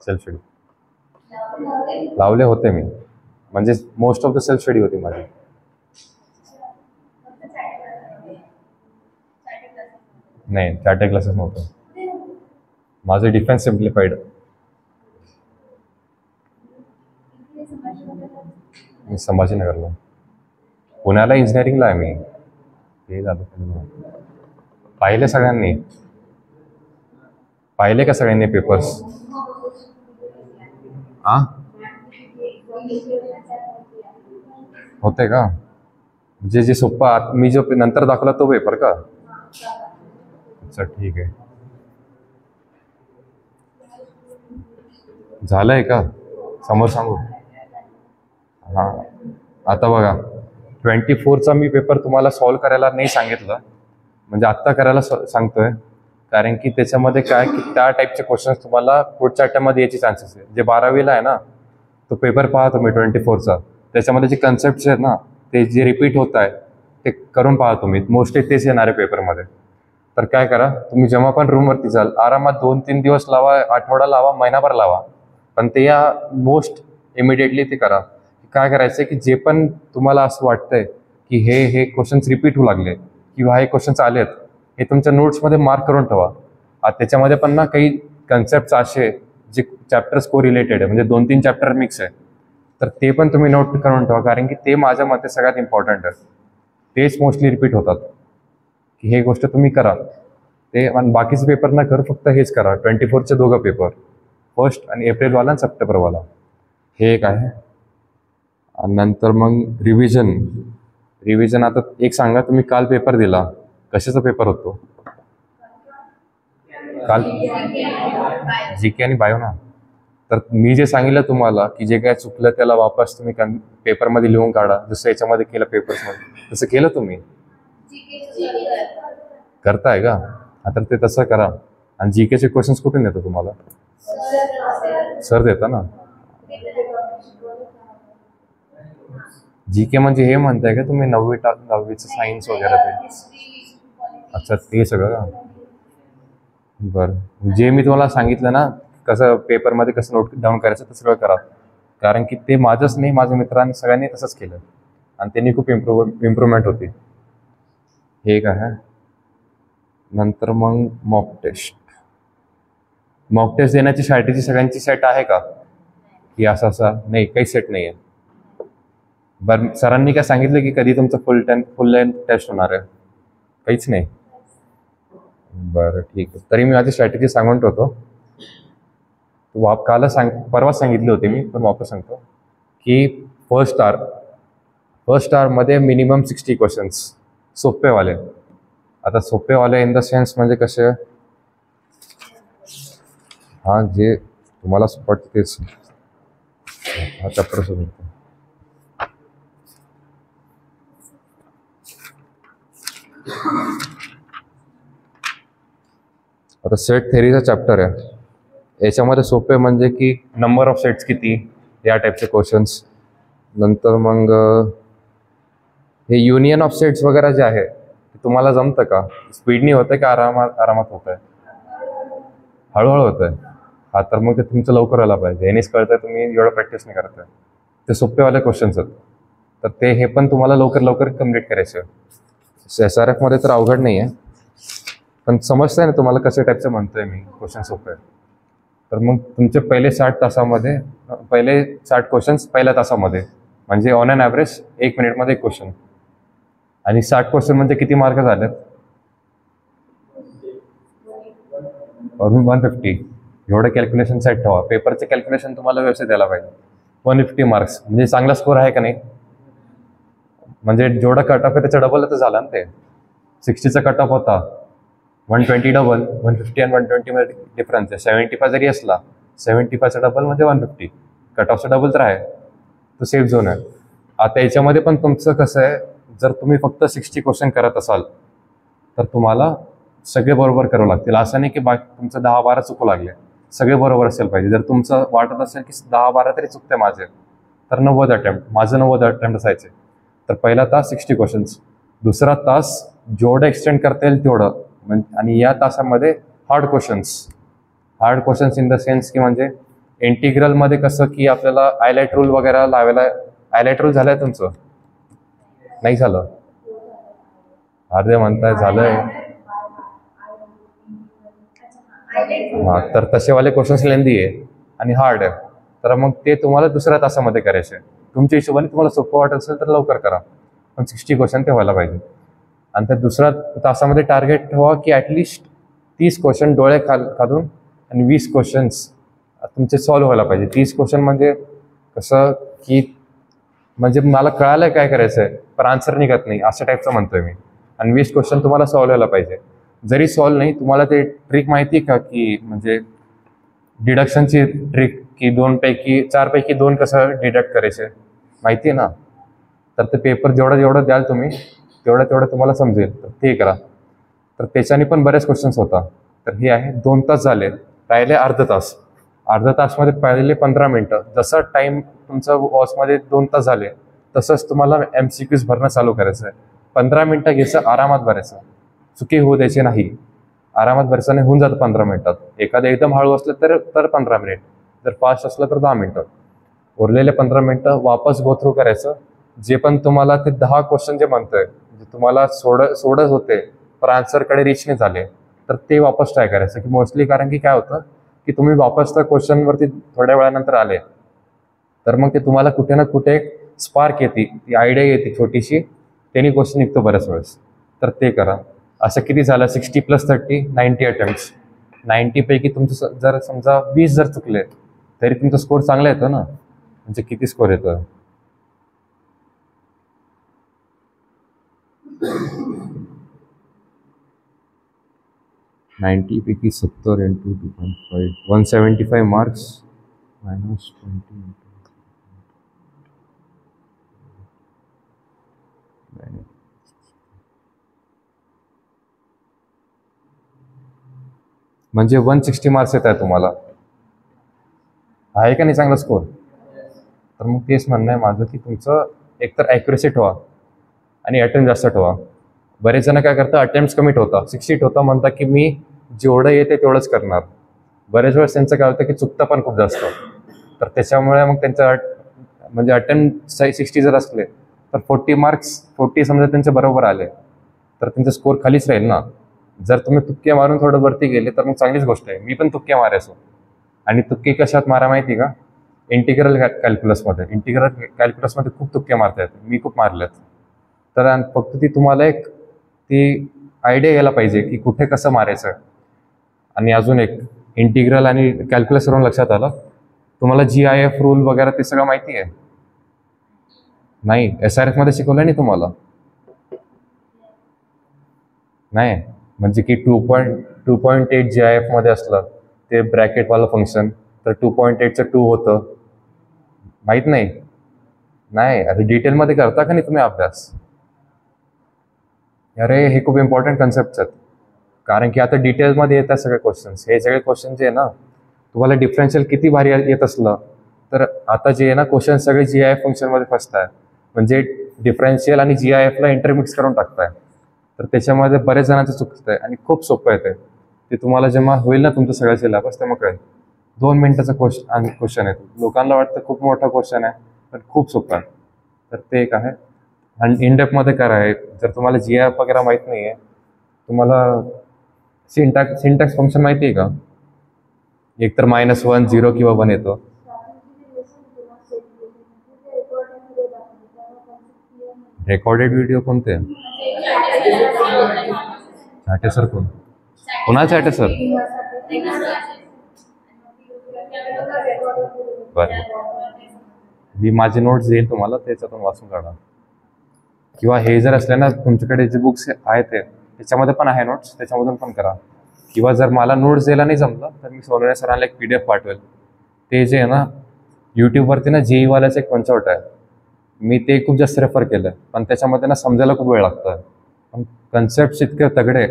सेल्फ स्टडी लावले होते मी, म्हणजे most of the self study होती माझी. नाही, चार्टर क्लासेस नव्हतं माझं. Defence simplified. मी संभाजीनगरला. पुण्याला इंजिनिअरिंगला आहे मी. हे झालं पाहिले सगळ्यांनी, पाहिले का सगळ्यांनी पेपर्स? हा होते का? जे सोप्पा मी जो नंतर दाखवला तो पेपर का? अच्छा ठीक आहे. झालंय का समोर सांगू? हां आता बघा, 24चा मी पेपर तुम्हाला सॉल्व करायला नाही सांगितलं, म्हणजे आत्ता करायला सांगतोय, कारण की त्याच्यामध्ये काय की त्या टाईपचे क्वेश्चन्स तुम्हाला पुढच्या अटेम्प्टमध्ये यायचे चान्सेस आहे. जे 12वीला आहे ना तो पेपर पहा तुम्ही 24चा, त्याच्यामध्ये जे कन्सेप्ट आहेत ना ते जे रिपीट होत आहे ते करून पहा तुम्ही, मोस्टली तेच येणार आहे पेपरमध्ये. तर काय करा तुम्ही, जेव्हा पण रूमवरती जाल आरामात 2-3 दिवस लावा, आठवडा लावा, महिनाभर लावा, पण ते या मोस्ट इमिडिएटली ते करा. काय करायचं की जे पण तुम्हाला असं वाटतंय की हे क्वेश्चन्स रिपीट होऊ लागले किंवा हे क्वेश्चन्स आलेत, हे तुमच्या नोट्समध्ये मार्क करून ठेवा. त्याच्यामध्ये पण ना काही कन्सेप्ट असे जे चॅप्टर्स को रिलेटेड आहे, म्हणजे 2-3 चॅप्टर मिक्स आहे, तर ते पण तुम्ही नोट करून ठेवा, कारण की ते माझ्या मते सगळ्यात इम्पॉर्टंट आहे. तेच मोस्टली रिपीट होतात, की हे गोष्ट तुम्ही करा ते, आणि बाकीचे पेपर ना करू, फक्त हेच करा. 24चे दोघं पेपर, फर्स्ट आणि एप्रिलवाला आणि सप्टेंबरवाला, हे एक आहे. आणि नंतर मग रिव्हिजन आता एक सांगा, तुम्ही काल पेपर दिला, कशाचा पेपर होतो काल? GK आणि बायो ना. तर मी जे सांगितलं तुम्हाला की जे काय चुकलं त्याला वापस तुम्ही पेपरमध्ये लिहून काढा, जसं याच्यामध्ये केलं पेपर्समध्ये, तसं केलं तुम्ही? करताय का? आता ते तसं करा. आणि GKचे क्वेश्चन्स कुठून येतो तुम्हाला? सर देता ना. GK म्हणजे हे म्हणताय का तुम्ही 9वीचं सायन्स वगैरे ते? अच्छा, ते सगळं का? बरं, जे मी तुम्हाला सांगितलं ना कसं पेपरमध्ये कसं नोट डाऊन करायचं, ते सगळं करा, कारण की ते माझंच नाही, माझ्या मित्रांनी सगळ्यांनी तसंच केलं आणि त्यांनी खूप इम्प्रूव्हमेंट होती. हे एक आहे. नंतर मग मॉक टेस्ट देण्याची स्ट्रॅटेजी सगळ्यांची सेट आहे का, की असा नाही? काही सेट नाही आहे. बरं, सरांनी काय सांगितलं की कधी तुमचं फुल लेंथ टेस्ट होणार आहे? काहीच नाही. बरं, ठीक आहे. तरी मी माझी स्ट्रॅटेजी सांगून ठेवतो. परवा सांगितले होते मी, पण वापस सांगतो की फर्स्ट आरमध्ये मिनिमम 60 क्वेश्चन्स सोपेवाले. आता सोपेवाले इन द सेन्स म्हणजे कसे, जे तुम्हाला वाटतं तेच. हा चॅप्टर सुरू. आता सेट थेअरीचा चॅप्टर आहे, याच्यामध्ये सोपे म्हणजे की नंबर ऑफ सेट्स किती, या टाईपचे क्वेश्चन्स. नंतर मग हे युनियन ऑफ सेट्स वगैरे जे आहे ते तुम्हाला जमतं का? स्पीडनी होतं का आरामात होत आहे? हळूहळू होत आहे. तर मग ते तुमचं लवकर व्हायला पाहिजे. यानेच कळतं तुम्ही एवढं प्रॅक्टिस नाही करताय. ते सोपेवाले क्वेश्चन्स आहेत, तर हे पण तुम्हाला लवकर कम्प्लीट करायचं. SRF मध्ये तर अवघड नाही आहे, पण समजतंय ना तुम्हाला कशा टाईपचं म्हणतोय मी, क्वेश्चन सोपे आहे. तर मग तुमचे पहिले 60 क्वेश्चन्स पहिल्या तासामध्ये, म्हणजे ऑन अन ॲव्हरेज 1 मिनिटमध्ये एक क्वेश्चन. आणि 60 क्वेश्चन म्हणजे किती मार्क झालेत? 150. एवढं कॅल्क्युलेशन सेट ठेवा. पेपरचे कॅल्क्युलेशन तुम्हाला व्यवस्थित द्यायला पाहिजे. 150 मार्क्स म्हणजे चांगला स्कोर आहे का नाही? म्हणजे जेवढा कट ऑफ आहे त्याचा डबल तर झाला ना. ते 60चा कट ऑफ होता, 120 डबल, 150 आणि 120 मध्ये डिफरन्स आहे. 75 जरी असला, 75चा डबल म्हणजे 150, कट ऑफचा डबल तर आहे, तो सेफ झोन आहे. आता याच्यामध्ये पण तुमचं कसं आहे, जर तुम्ही फक्त 60 क्वेश्चन करत असाल तर तुम्हाला सगळे बरोबर करावं लागतील. असं नाही की तुमचं 10-12 चुकू लागले, सगळे बरोबर असेल पाहिजे. जर तुमचं वाटत असेल की 10-12 तरी चुकते माझे, तर 90 अटेम्प्ट, माझं 90 अटेम्प्ट असायचे. तर पहिला तास 60 क्वेश्चन्स, दुसरा तास जेवढं एक्सटेंड करता येईल तेवढं, आणि या तासामध्ये hard questions in the sense की म्हणजे इंटिग्रलमध्ये कसं की आपल्याला हायलाइट रूल वगैरे लावायला. हायलाइट रूल झालंय तुमचं? नाही झालं? अर्धे म्हणताय झालंय. तर तसेवाले क्वेश्चन्स लेंदी आहे आणि हार्ड आहे, तर मग ते तुम्हाला दुसऱ्या तासामध्ये करायचे. तुमच्या हिशोबाने तुम्हाला सोपं वाटत असेल तर लवकर करा, पण 60 क्वेश्चन ते व्हायला पाहिजे. आणि त्या दुसऱ्या तासामध्ये टार्गेट ठेवा की ॲटलिस्ट 30 क्वेश्चन डोळे खालून आणि 20 क्वेश्चन्स तुमचे सॉल्व्ह व्हायला पाहिजे. 30 क्वेश्चन म्हणजे कसं की म्हणजे मला कळालं काय करायचं आहे, पण आन्सर निघत नाही, अशा टाईपचं म्हणतोय मी. आणि 20 क्वेश्चन तुम्हाला सॉल्व्ह व्हायला पाहिजे. जरी सॉल्व्ह नाही, तुम्हाला ते ट्रिक माहिती आहे का, की म्हणजे डिडक्शनची ट्रिक, की 4 पैकी 2 कसं डिडक्ट करायचे, माहिती आहे ना? तर ते पेपर जेवढं द्याल तुम्ही तेवढं तुम्हाला समजेल, तर ते करा. तर त्याच्याने पण बरेच क्वेश्चन्स होता. तर हे आहे 2 तास झाले, राहिले अर्धा तासमध्ये पहिले 15 मिनटं. जसं टाईम तुमचं वॉचमध्ये 2 तास झाले, तसंच तुम्हाला MCQs भरणं चालू करायचं आहे. 15 मिनटं घ्यायचं, आरामात भरायचं, चुकी होऊ द्यायची नाही. आरामात भरसाने होऊन जातं 15 मिनिटात. एखादं एकदम हळू असलं तर 15 मिनिट, जर फास्ट असलं तर 10 मिनिटं. उरलेले 15 मिनिटं वापस गो थ्रू करायचं. जे पण तुम्हाला ते 10 क्वेश्चन जे म्हणतोय, म्हणजे तुम्हाला सोडत होते पण आन्सरकडे रीच नाही झाले, तर ते वापस ट्राय करायचं की मोस्टली, कारण की काय होतं की तुम्ही वापस त्या क्वेश्चनवरती थोड्या वेळानंतर आले तर मग ते तुम्हाला कुठे ना कुठे स्पार्क येते, ती आयडिया येते छोटीशी, त्यांनी क्वेश्चन निघतो बऱ्याच वेळेस. तर ते करा. असं किती झालं 60+30 90 अटेम्प्ट्स. 90 पैकी तुमचं जर समजा 20 जर चुकले तरी तुमचा स्कोर चांगला येतो ना. म्हणजे किती स्कोर येतो? 90 पैकी 70 इंटू 2.5 175 मार्क्स -20 म्हणजे 160 मार्क्स येत आहे तुम्हाला. आहे का नाही चांगला स्कोर? तर मग तेच म्हणणं आहे माझं की तुमचं एकतर ॲक्युरेसी ठेवा आणि अटेम्प्ट जास्त ठेवा. बरेच जण काय करतात, अटेम्प्ट कमी ठेवता, 60 ठेवता, म्हणतात की मी जेवढं येते तेवढंच करणार. बरेच वेळेस त्यांचं काय होतं की चुकतं पण खूप जास्त. तर त्याच्यामुळे मग त्यांचं म्हणजे अटेम्प्ट 60 जर असले तर 40 समजा त्यांचे बरोबर आले तर त्यांचा स्कोर खालीच राहील ना. जर तुम्ही तुक्के मारून थोडं वरती गेले तर मग चांगलीच गोष्ट आहे. मी पण तुक्के मारायचो. आणि तुक्के कशात मारा माहिती का? इंटिग्रल कॅल्क्युलसमध्ये खूप तुक्के मारता येतात. मी खूप मारलेत. तर फक्त ती तुम्हाला ती आयडिया यायला पाहिजे की कुठे कसं मारायचं. आणि अजून एक, इंटिग्रल आणि कॅल्क्युलसवरून लक्षात आलं, तुम्हाला GIF रूल वगैरे ते सगळं माहिती आहे? नाही, SRF मध्ये शिकवलं नाही तुम्हाला? नाही, म्हणजे की 2.8 GIF मध्ये असलं ते ब्रॅकेटवालं फंक्शन, तर 2.8चं 2 होतं. माहीत नाही? नाही, अरे डिटेलमध्ये करता का नाही तुम्ही अभ्यास? अरे हे खूप इम्पॉर्टंट कन्सेप्ट आहेत. कारण की आता डिटेलमध्ये येतात सगळे क्वेश्चन्स. हे सगळे क्वेश्चन जे आहे ना, तुम्हाला डिफरन्शियल किती भारी येत असलं तर आता जे आहे ना क्वेश्चन सगळे GIF फंक्शनमध्ये फसताय. म्हणजे डिफरन्शियल आणि GIFला इंटरमिक्स करून टाकताय. तर त्याच्यामध्ये बरेच जणांचं चुकतं आहे आणि खूप सोपं आहे ते तुम्हाला जेव्हा होईल ना तुमचं सगळं सिलेबस तेव्हा कळेल. 2 मिनिटाचा क्वेश्चन आहे. लोकांना वाटतं खूप मोठा क्वेश्चन आहे, पण खूप सोपं आहे. तर ते एक आहे. आणि इनडेप्थमध्ये करा आहे. जर तुम्हाला GIF वगैरे माहीत नाही आहे, तुम्हाला सिंटॅक्स फंक्शन माहिती आहे का? एक तर -1 0 किंवा 1 येतो. रेकॉर्डेड व्हिडिओ कोणते? चाटे सर कोण? कुणाल चाटे सर? बरं, मी माझे नोट्स देईल तुम्हाला, त्याच्यातून वाचून काढा. किंवा हे जर असले ना तुमच्याकडे जे बुक्स आहेत त्याच्यामध्ये पण आहे नोट्स, त्याच्यामधून पण करा. किंवा जर मला नोट्स द्यायला नाही जमलं तर मी सोनवणे सरांना एक PDF पाठवेल. ते जे आहे ना यूट्यूबवरती ना JEE वाल्याचं एक पंचवट आहे. मी ते खूप जास्त रेफर केलं आहे, पण त्याच्यामध्ये ना समजायला खूप वेळ लागतो. पण कन्सेप्ट इतके तगडे,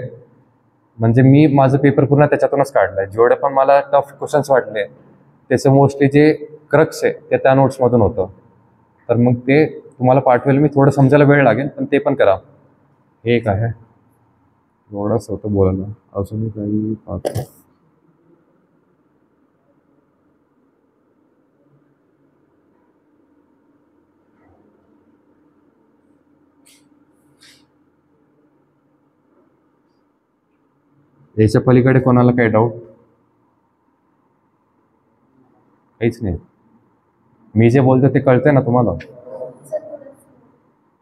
म्हणजे मी माझं पेपर पूर्ण त्याच्यातूनच काढलं आहे. जेवढे पण मला टफ क्वेश्चन्स वाटले त्याचं मोस्टली जे क्रक्स आहे ते त्या नोट्समधून होतं. तर मग ते तुम्हाला पाठवेल मी. थोडं समजायला वेळ लागेल पण ते पण करा. हे एक आहे. एवढंच होतं बोलायला, अजूनही काही पाहतो. याच्या पलीकडे कोणाला काही डाऊट? काहीच नाही. मी जे बोलतो ते कळतंय ना तुम्हाला?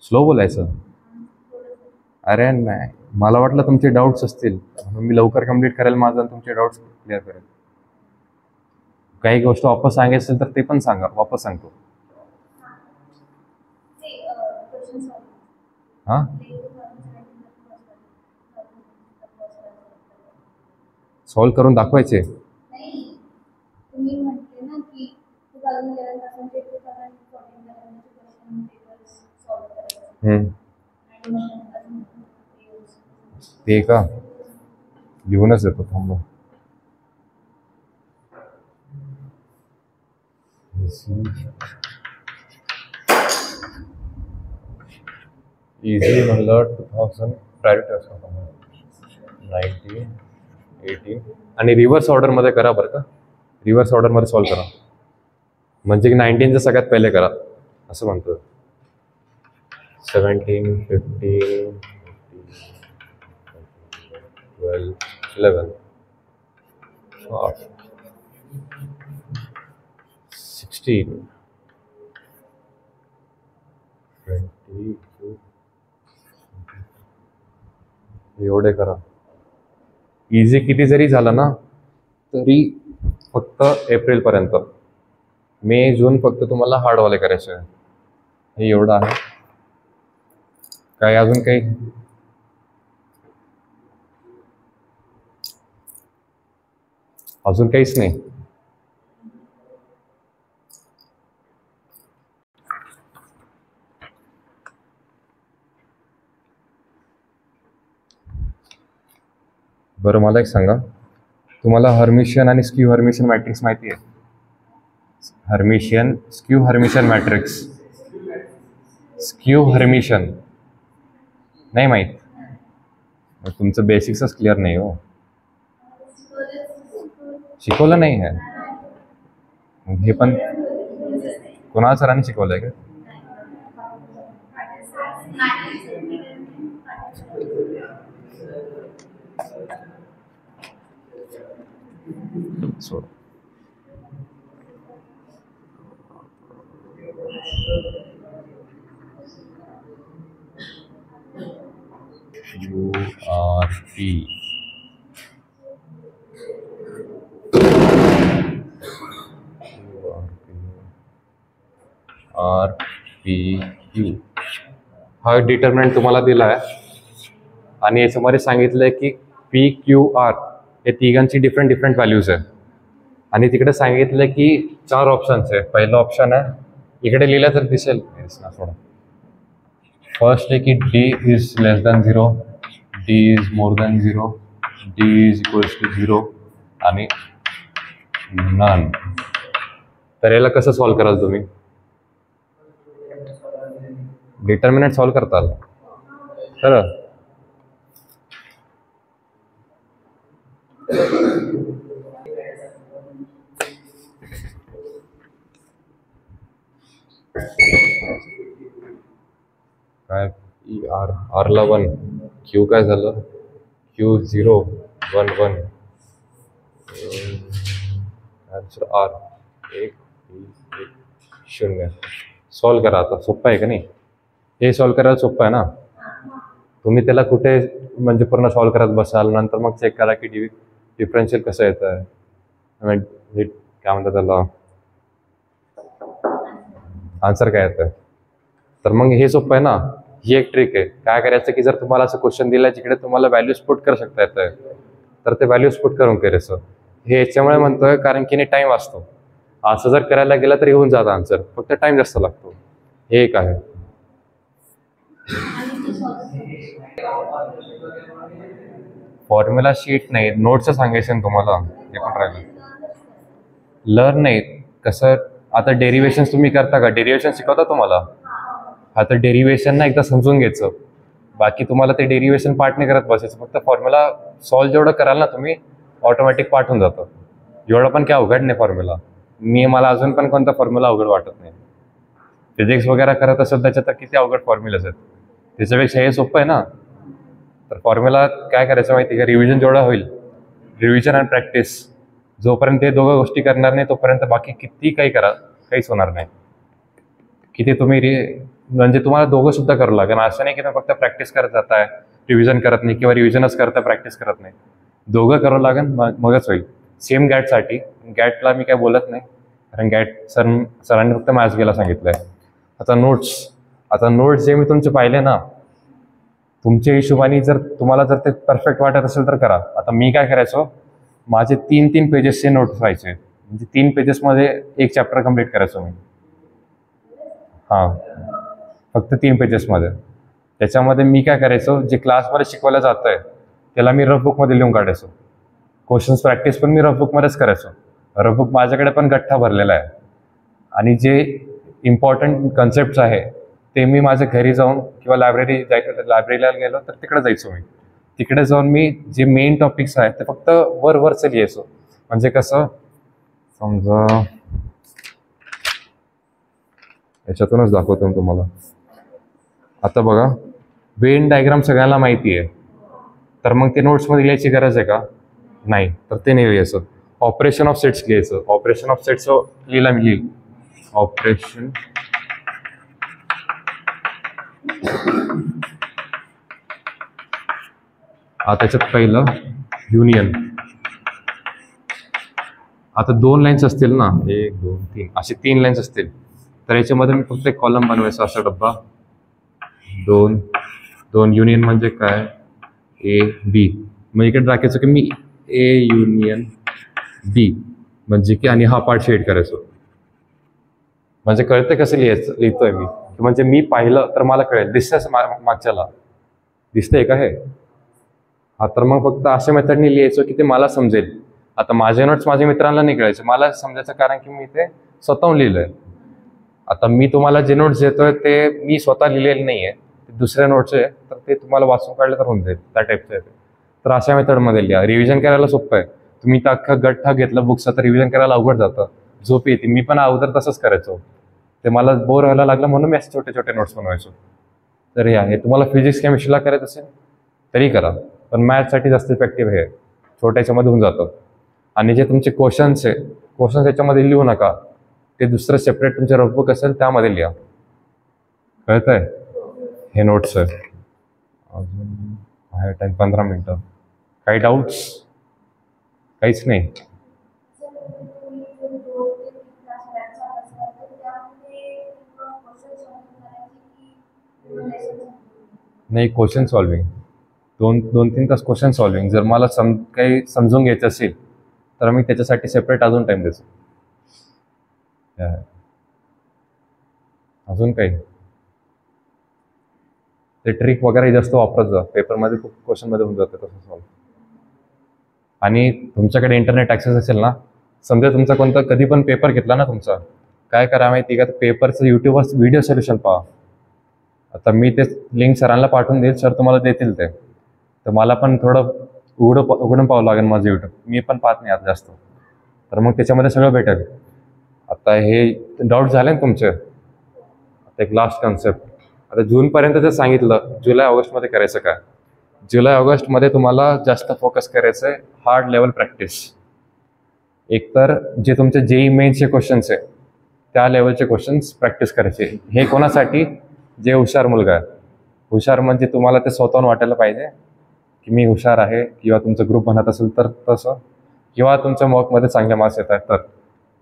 स्लो बोलायचं? अरे नाही, मला वाटलं तुमचे डाऊट्स असतील म्हणून मी लवकर कंप्लीट करेल माझं आणि तुमचे डाऊट्स क्लिअर करेल. काही गोष्ट वापस सांगायचं तर ते पण सांगा, वापस सांगतो. हां, सॉल्व करून दाखवायचे? ते का लिहूनच येतो, थांबा. इझी म्हणलं 2000 प्रायव्हेट असतो 19 18 आणि रिव्हर्स ऑर्डरमध्ये करा बरं का. रिव्हर्स ऑर्डरमध्ये सॉल्व करा, म्हणजे की 19चं सगळ्यात पहिले करा असं म्हणतो. 17 15 12, 11, 12, 16, 20. एवढे करा. इझी किती जरी झालं ना तरी फक्त एप्रिलपर्यंत. मे जून फक्त तुम्हाला हार्डवाले करायचे आहे. हे एवढं आहे. काय अजून काही? अजून काहीच नाही. बरं मला एक सांगा, तुम्हाला हर्मिशियन आणि स्क्यू हर्मिशियन मॅट्रिक्स माहिती आहे? Hermitian skew Hermitian matrix. Skew Hermitian नाही माहीत? तुमचं बेसिक्सच क्लिअर नाही हो. शिकवलं नाही आहे हे पण? कुणाल सरांनी शिकवलंय का? सोड. URP RPQ हा डिटर्मिनंट तुम्हाला दिला आहे आणि याच्यामध्ये सांगितलं आहे की PQR हे तिघांची डिफरंट व्हॅल्यूज आहे. आणि तिकडे सांगितलं की 4 ऑप्शन्स आहे. पहिलं ऑप्शन आहे, इकडे लिहिलं तर दिसेल थोडं. फर्स्ट आहे की D is less than 0, D is more than 0, D is equals to 0 आणि नन. तर याला कसं सॉल्व कराल तुम्ही? डिटर्मिनंट सॉल्व करताल खरं? काय आरला 1, क्यू काय झालं? Q 0, 1, 1, answer R 1, 0. सॉल्व करा आता. सोपं आहे का नाही? हे सॉल्व करायला सोपं आहे ना. तुम्ही त्याला कुठे म्हणजे पूर्ण सॉल्व करत बसाल, नंतर मग चेक करा की डिफरन्शियल कसं येतं आहे, काय म्हणतात त्याला, आन्सर काय येतं. तर मग हे सोपं आहे ना. ही एक ट्रिक आहे. काय करायचं की जर तुम्हाला असं क्वेश्चन दिला जिकडे तुम्हाला व्हॅल्यूज पुट करू शकता येत आहे तर ते व्हॅल्यूज पुट करून करायचं. हे याच्यामुळे म्हणतोय कारण की टाइम वाचतो. असं जर करायला गेलं तर येऊन जातं आन्सर, फक्त टाइम जास्त लागतो. हे एक आहे. फॉर्म्युला शीट नाही, नोट्सचं सांगायचं ना तुम्हाला. हे पण राहिलं. लर्न नाही कसं. आता डेरिव्हेशन तुम्ही करता का? डेरिव्हेशन शिकवता तुम्हाला? आता डेरिव्हेशन ना एकदा समजून घ्यायचं. बाकी तुम्हाला ते डेरिव्हेशन पार्ट नाही करत बसायचं. फक्त फॉर्म्युला सॉल्व जेवढं कराल ना तुम्ही, ऑटोमॅटिक पार्ट होऊन जातं. एवढं पण काय अवघड नाही फॉर्म्युला. मला अजून पण कोणता फॉर्म्युला अवघड वाटत नाही. फिजिक्स वगैरे करत असेल त्याच्यात तर किती अवघड फॉर्म्युलाज आहेत. त्याच्यापेक्षा हे सोपं आहे ना. तर फॉर्म्युला काय करायचं माहिती का? रिव्हिजन जेवढं होईल, रिव्हिजन अँड प्रॅक्टिस, जोपर्यंत ते दोघं गोष्टी करणार नाही तोपर्यंत बाकी किती काही करा काहीच होणार नाही. किती तुम्ही म्हणजे तुम्हाला दोघं सुद्धा करावं लागेल. असं नाही की तुम्ही फक्त प्रॅक्टिस करत जाताय, रिव्हिजन करत नाही, किंवा रिव्हिजनच करता प्रॅक्टिस करत नाही. दोघं करावं लागेल, मगच होईल. सेम गॅटसाठी, गॅटला मी काय बोलत नाही कारण गॅट सरांनी फक्त मॅथ्स घ्यायला सांगितलं आहे. आता नोट्स जे मी तुमचे पाहिले ना, तुमच्या हिशोबाने जर तुम्हाला जर ते परफेक्ट वाटत असेल तर करा. आता मी काय करायचो, माझे 3 पेजेसचे नोट्स व्हायचे. म्हणजे 3 पेजेसमध्ये एक चॅप्टर कम्प्लीट करायचो मी. हां, फक्त 3 पेजेसमध्ये. त्याच्यामध्ये मी काय करायचो, जे क्लासमध्ये शिकवलं जातं आहे त्याला मी रफ बुकमध्ये लिहून काढायचो. क्वेश्चन्स प्रॅक्टिस पण मी रफ बुकमध्येच करायचो. रफ बुक माझ्याकडे पण गठ्ठा भरलेला आहे. आणि जे इम्पॉर्टंट कन्सेप्ट्स आहे ते मी माझ्या घरी जाऊन किंवा लायब्ररीला गेलो तर तिकडे जायचो मी. तिकडे जाऊन मी जे मेन टॉपिक्स आहेत ते फक्त वरवरचं लिहायचो. म्हणजे कसं, समजा याच्यातूनच दाखवतो तुम्हाला. आता बघा, वेन डायग्राम सगळ्यांना माहिती आहे. तर मग ते नोट्समध्ये लिहायची गरज आहे का? नाही, तर ते नाही लिहायचं. ऑपरेशन ऑफ सेट्स लिहायचं. ऑपरेशन ऑफ सेट्स लिहिला मी लिहिल. ऑपरेशन त्याच्यात पहिलं युनियन. आता 2 लाईन्स असतील ना, 1 2 3 असे 3 लाईन्स असतील, तर याच्यामध्ये मी फक्त एक कॉलम बनवायचा असा डब्बा. 2 2 युनियन म्हणजे काय? A B. मग इकडे टाकायचं की मी ए युनियन बी म्हणजे की, आणि हा पार्ट शेड करायचो. म्हणजे कळतं कसं लिहितोय मी, म्हणजे मी पाहिलं तर मला कळेल. दिसतंय मागच्याला? दिसतंय का हे? हा, तर मग फक्त अशा मेथडने लिहायचं की ते मला समजेल. आता माझे नोट्स माझ्या मित्रांना नाही कळायचे, मला समजायचं, कारण की मी ते स्वतःहून लिहिलंय. आता मी तुम्हाला जे नोट्स देतोय ते मी स्वतः लिहिलेले नाहीये, ते दुसऱ्या नोट्स आहे, तर ते तुम्हाला वाचून काढलं तर होऊन जाईल, त्या टाईपचं आहे ते. तर अशा मेथडमध्ये लिहा. रिव्हिजन करायला सोपं आहे. तुम्ही तर अख्खा गठ्ठा घेतलं बुक्स, तर रिव्हिजन करायला अवघड जातं, झोप येते. मी पण अगोदर तसंच करायचो, ते मला बोर व्हायला लागलं म्हणून मी असे छोटे छोटे नोट्स बनवायचो. तर हे तुम्हाला फिजिक्स केमिस्ट्रीला करायचं असेल तरी करा, पण मॅथ्ससाठी जास्त इफेक्टिव्ह आहे. छोट्याच्यामध्ये होऊन जातं. आणि जे तुमचे क्वेश्चन्स आहे, क्वेश्चन्स याच्यामध्ये लिहू नका, ते दुसरं सेपरेट तुमचे नोटबुक असेल त्यामध्ये लिहा. कळतंय? हे नोट्स आहे. अजून आहे टाईम 15 मिनटं. काही डाऊट्स? काहीच नाही? नाही, क्वेश्चन सॉल्विंग 2-3 तास क्वेश्चन सॉल्विंग. जर मला काही समजून घ्यायचं असेल तर मी त्याच्यासाठी सेपरेट अजून टाइम द्यायचो. अजून काही ते ट्रिक वगैरे जास्त वापरत जा. पेपरमध्ये खूप क्वेश्चनमध्ये होऊन जातं तसं सॉल्व. आणि तुमच्याकडे इंटरनेट ॲक्सेस असेल ना, समजा तुमचा कोणता कधी पण पेपर घेतला ना तुमचा, काय करा माहिती का, पेपरचं यूट्यूबवर व्हिडिओ सोल्युशन पहा. आता मी ते लिंक सरांना पाठवून देईल, सर तुम्हाला देतील ते. तर मला पण थोडं उघडून पाहावं लागेल माझं यूट्यूब, मी पण पाहत नाही आता जास्त. तर मग त्याच्यामध्ये सगळं भेटेल. आता हे डाऊट झाले ना तुमचे, आता एक लास्ट कन्सेप्ट. आता जूनपर्यंत जर सांगितलं, जुलै ऑगस्टमध्ये करायचं काय? जुलै ऑगस्टमध्ये तुम्हाला जास्त फोकस करायचं आहे हार्ड लेवल प्रॅक्टिस. एकतर जे तुमचे जेई मेन्सचे क्वेश्चन्स आहे त्या लेवलचे क्वेश्चन्स प्रॅक्टिस करायचे. हे कोणासाठी? जे हुशार मुलगा आहे. हुशार म्हणजे तुम्हाला ते स्वतःहून वाटायला पाहिजे की मी हुशार आहे, किंवा तुमचा ग्रुप म्हणत असेल तर तसं, किंवा तुमच्या मॉकमध्ये चांगले मार्क्स येत आहेत. तर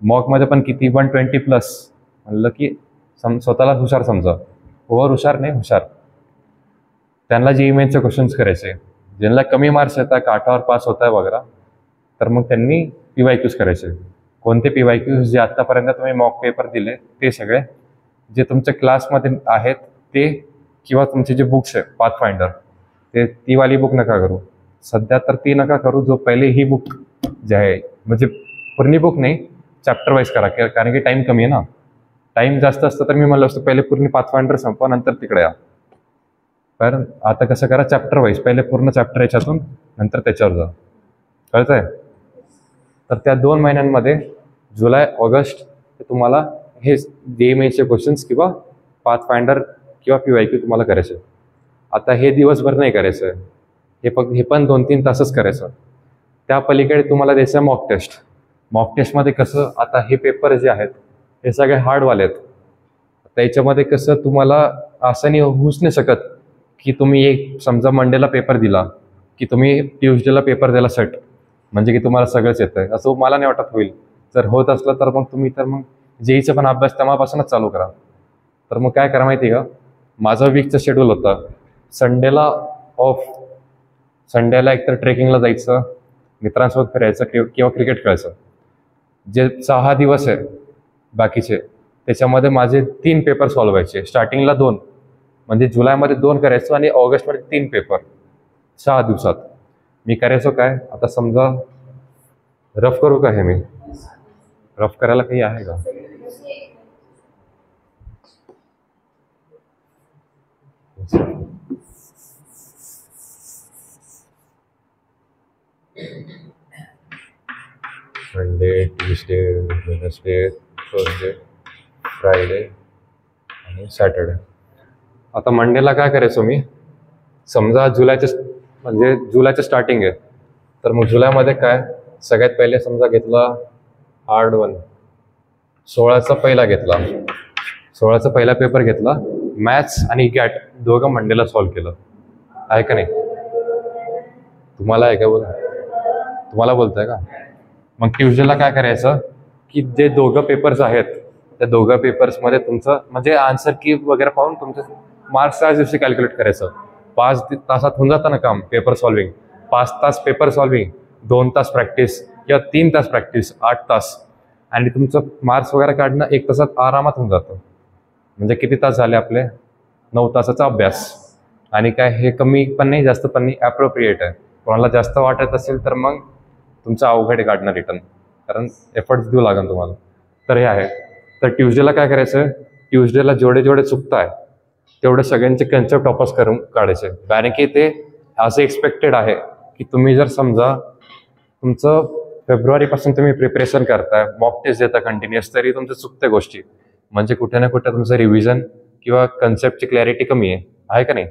मॉकमध्ये पण किती 120+ म्हणलं की स्वतःला हुशार समजा. ओव्हर हुशार नाही, हुशार. त्यांना जेई मेन्सचे क्वेश्चन्स करायचे. ज्यांना कमी मार्क्स येतात, काठावर पास होत आहे वगैरे, तर मग त्यांनी PYQs करायचे. कोणते PYQs? जे आत्तापर्यंत तुम्ही मॉक पेपर दिले ते सगळे, जे तुमच्या क्लासमध्ये आहेत ते, किंवा तुमचे जे बुक्स आहे पाथफाइंडर, ती वाली बुक नका करू सध्या. तर ती नका करू. जो पहिले ही बुक जे आहे, म्हणजे पूर्ण बुक नाही, चॅप्टर वाईज करा, कारण की टाईम कमी आहे ना. टाईम जास्त असतं तर मी म्हणलं असतं पहिले पूर्ण पाथफाइंडर संपवा, नंतर तिकडे या. कारण आता कसं करा, चॅप्टर वाईज पहिले पूर्ण चॅप्टर याच्यातून, नंतर त्याच्यावर जा. कळतंय? तर त्या 2 महिन्यांमध्ये जुलै ऑगस्ट तुम्हाला हे जेई मेन्सचे क्वेश्चन्स किंवा पाथफाइंडर किंवा PYQ तुम्हाला करायचे. आता हे दिवसभर नाही करायचं आहे, हे पण 2-3 तासच करायचं. त्या पलीकडे तुम्हाला द्यायचं मॉक टेस्ट. मॉक टेस्टमध्ये कसं, आता हे पेपर जे आहेत हे सगळे हार्डवाले आहेत. त्याच्यामध्ये कसं तुम्हाला असं नाही होऊच नाही शकत की तुम्ही एक समजा मंडेला पेपर दिला की तुम्ही ट्यूजडेला पेपर द्यायला सेट, म्हणजे की तुम्हाला सगळंच येतं आहे, असं मला नाही वाटत होईल. जर होत असलं तर मग तुम्ही जेईचा पण अभ्यास तेव्हापासूनच चालू करा. तर मग काय करा माहिती आहे का, माझं वीकचं शेड्यूल होतं, संडेला ऑफ. संडेला एकतर ट्रेकिंगला जायचं, मित्रांसोबत फिरायचं, किंवा क्रिकेट खेळायचं. जे 6 दिवस आहे बाकीचे, त्याच्यामध्ये माझे 3 पेपर सॉल्व व्हायचे. स्टार्टिंगला 2, म्हणजे जुलैमध्ये 2 करायचो आणि ऑगस्टमध्ये 3 पेपर 6 दिवसात. मी करायचो काय, आता समजा रफ करू का? हे मी रफ करायला काही आहे का? Monday, Tuesday, Wednesday, Thursday, Friday आणि सॅटर्डे. आता मंडेला काय करायचो मी, समजा जुलैचे म्हणजे जुलैचं स्टार्टिंग आहे. तर मग जुलैमध्ये काय, सगळ्यात पहिले समजा घेतला हार्ड वन, 16चा पहिला घेतला, 16चा पहिला पेपर घेतला, मॅथ्स आणि गॅट दोघं मंडेला सॉल्व्ह केलं, आहे का नाही? तुम्हाला आहे का तुम्हाला बोलतंय का? मग ट्यूजडेला काय करायचं की जे दोघं पेपर्स आहेत त्या दोघं पेपर्समध्ये तुमचं म्हणजे आन्सर की वगैरे पाहून तुमचे मार्क्स त्याच दिवशी कॅल्क्युलेट करायचं. 5 तासात होऊन जातं ना काम पेपर सॉल्विंग. 5 तास पेपर सॉल्विंग, 2 तास प्रॅक्टिस किंवा 3 तास प्रॅक्टिस, 8 तास, आणि तुमचं मार्क्स वगैरे काढणं 1 तासात आरामात होऊन जातं. म्हणजे किती तास झाले आपले? 9 तासाचा अभ्यास. आणि काय हे कमी पण नाही जास्त पण नाही, ॲप्रोप्रिएट आहे. कोणाला जास्त वाटत असेल तर मग तुमचं अवघड आहे काढणं रिटर्न, कारण एफर्ट्स देऊ लागेल तुम्हाला. तर हे आहे. तर ट्यूजडेला काय करायचं, ट्यूजडेला जेवढे जेवढे चुकताय तेवढे सगळ्यांचे कन्सेप्ट वापस करून काढायचे. कारण की ते असं एक्सपेक्टेड आहे की तुम्ही जर समजा तुमचं फेब्रुवारीपासून तुम्ही प्रिपरेशन करताय, मॉक टेस्ट देता कंटिन्युअस, तरी तुमचं चुकत्या गोष्टी म्हणजे कुठे ना कुठे तुमचं रिव्हिजन किंवा कन्सेप्टची क्लॅरिटी कमी आहे का नाही?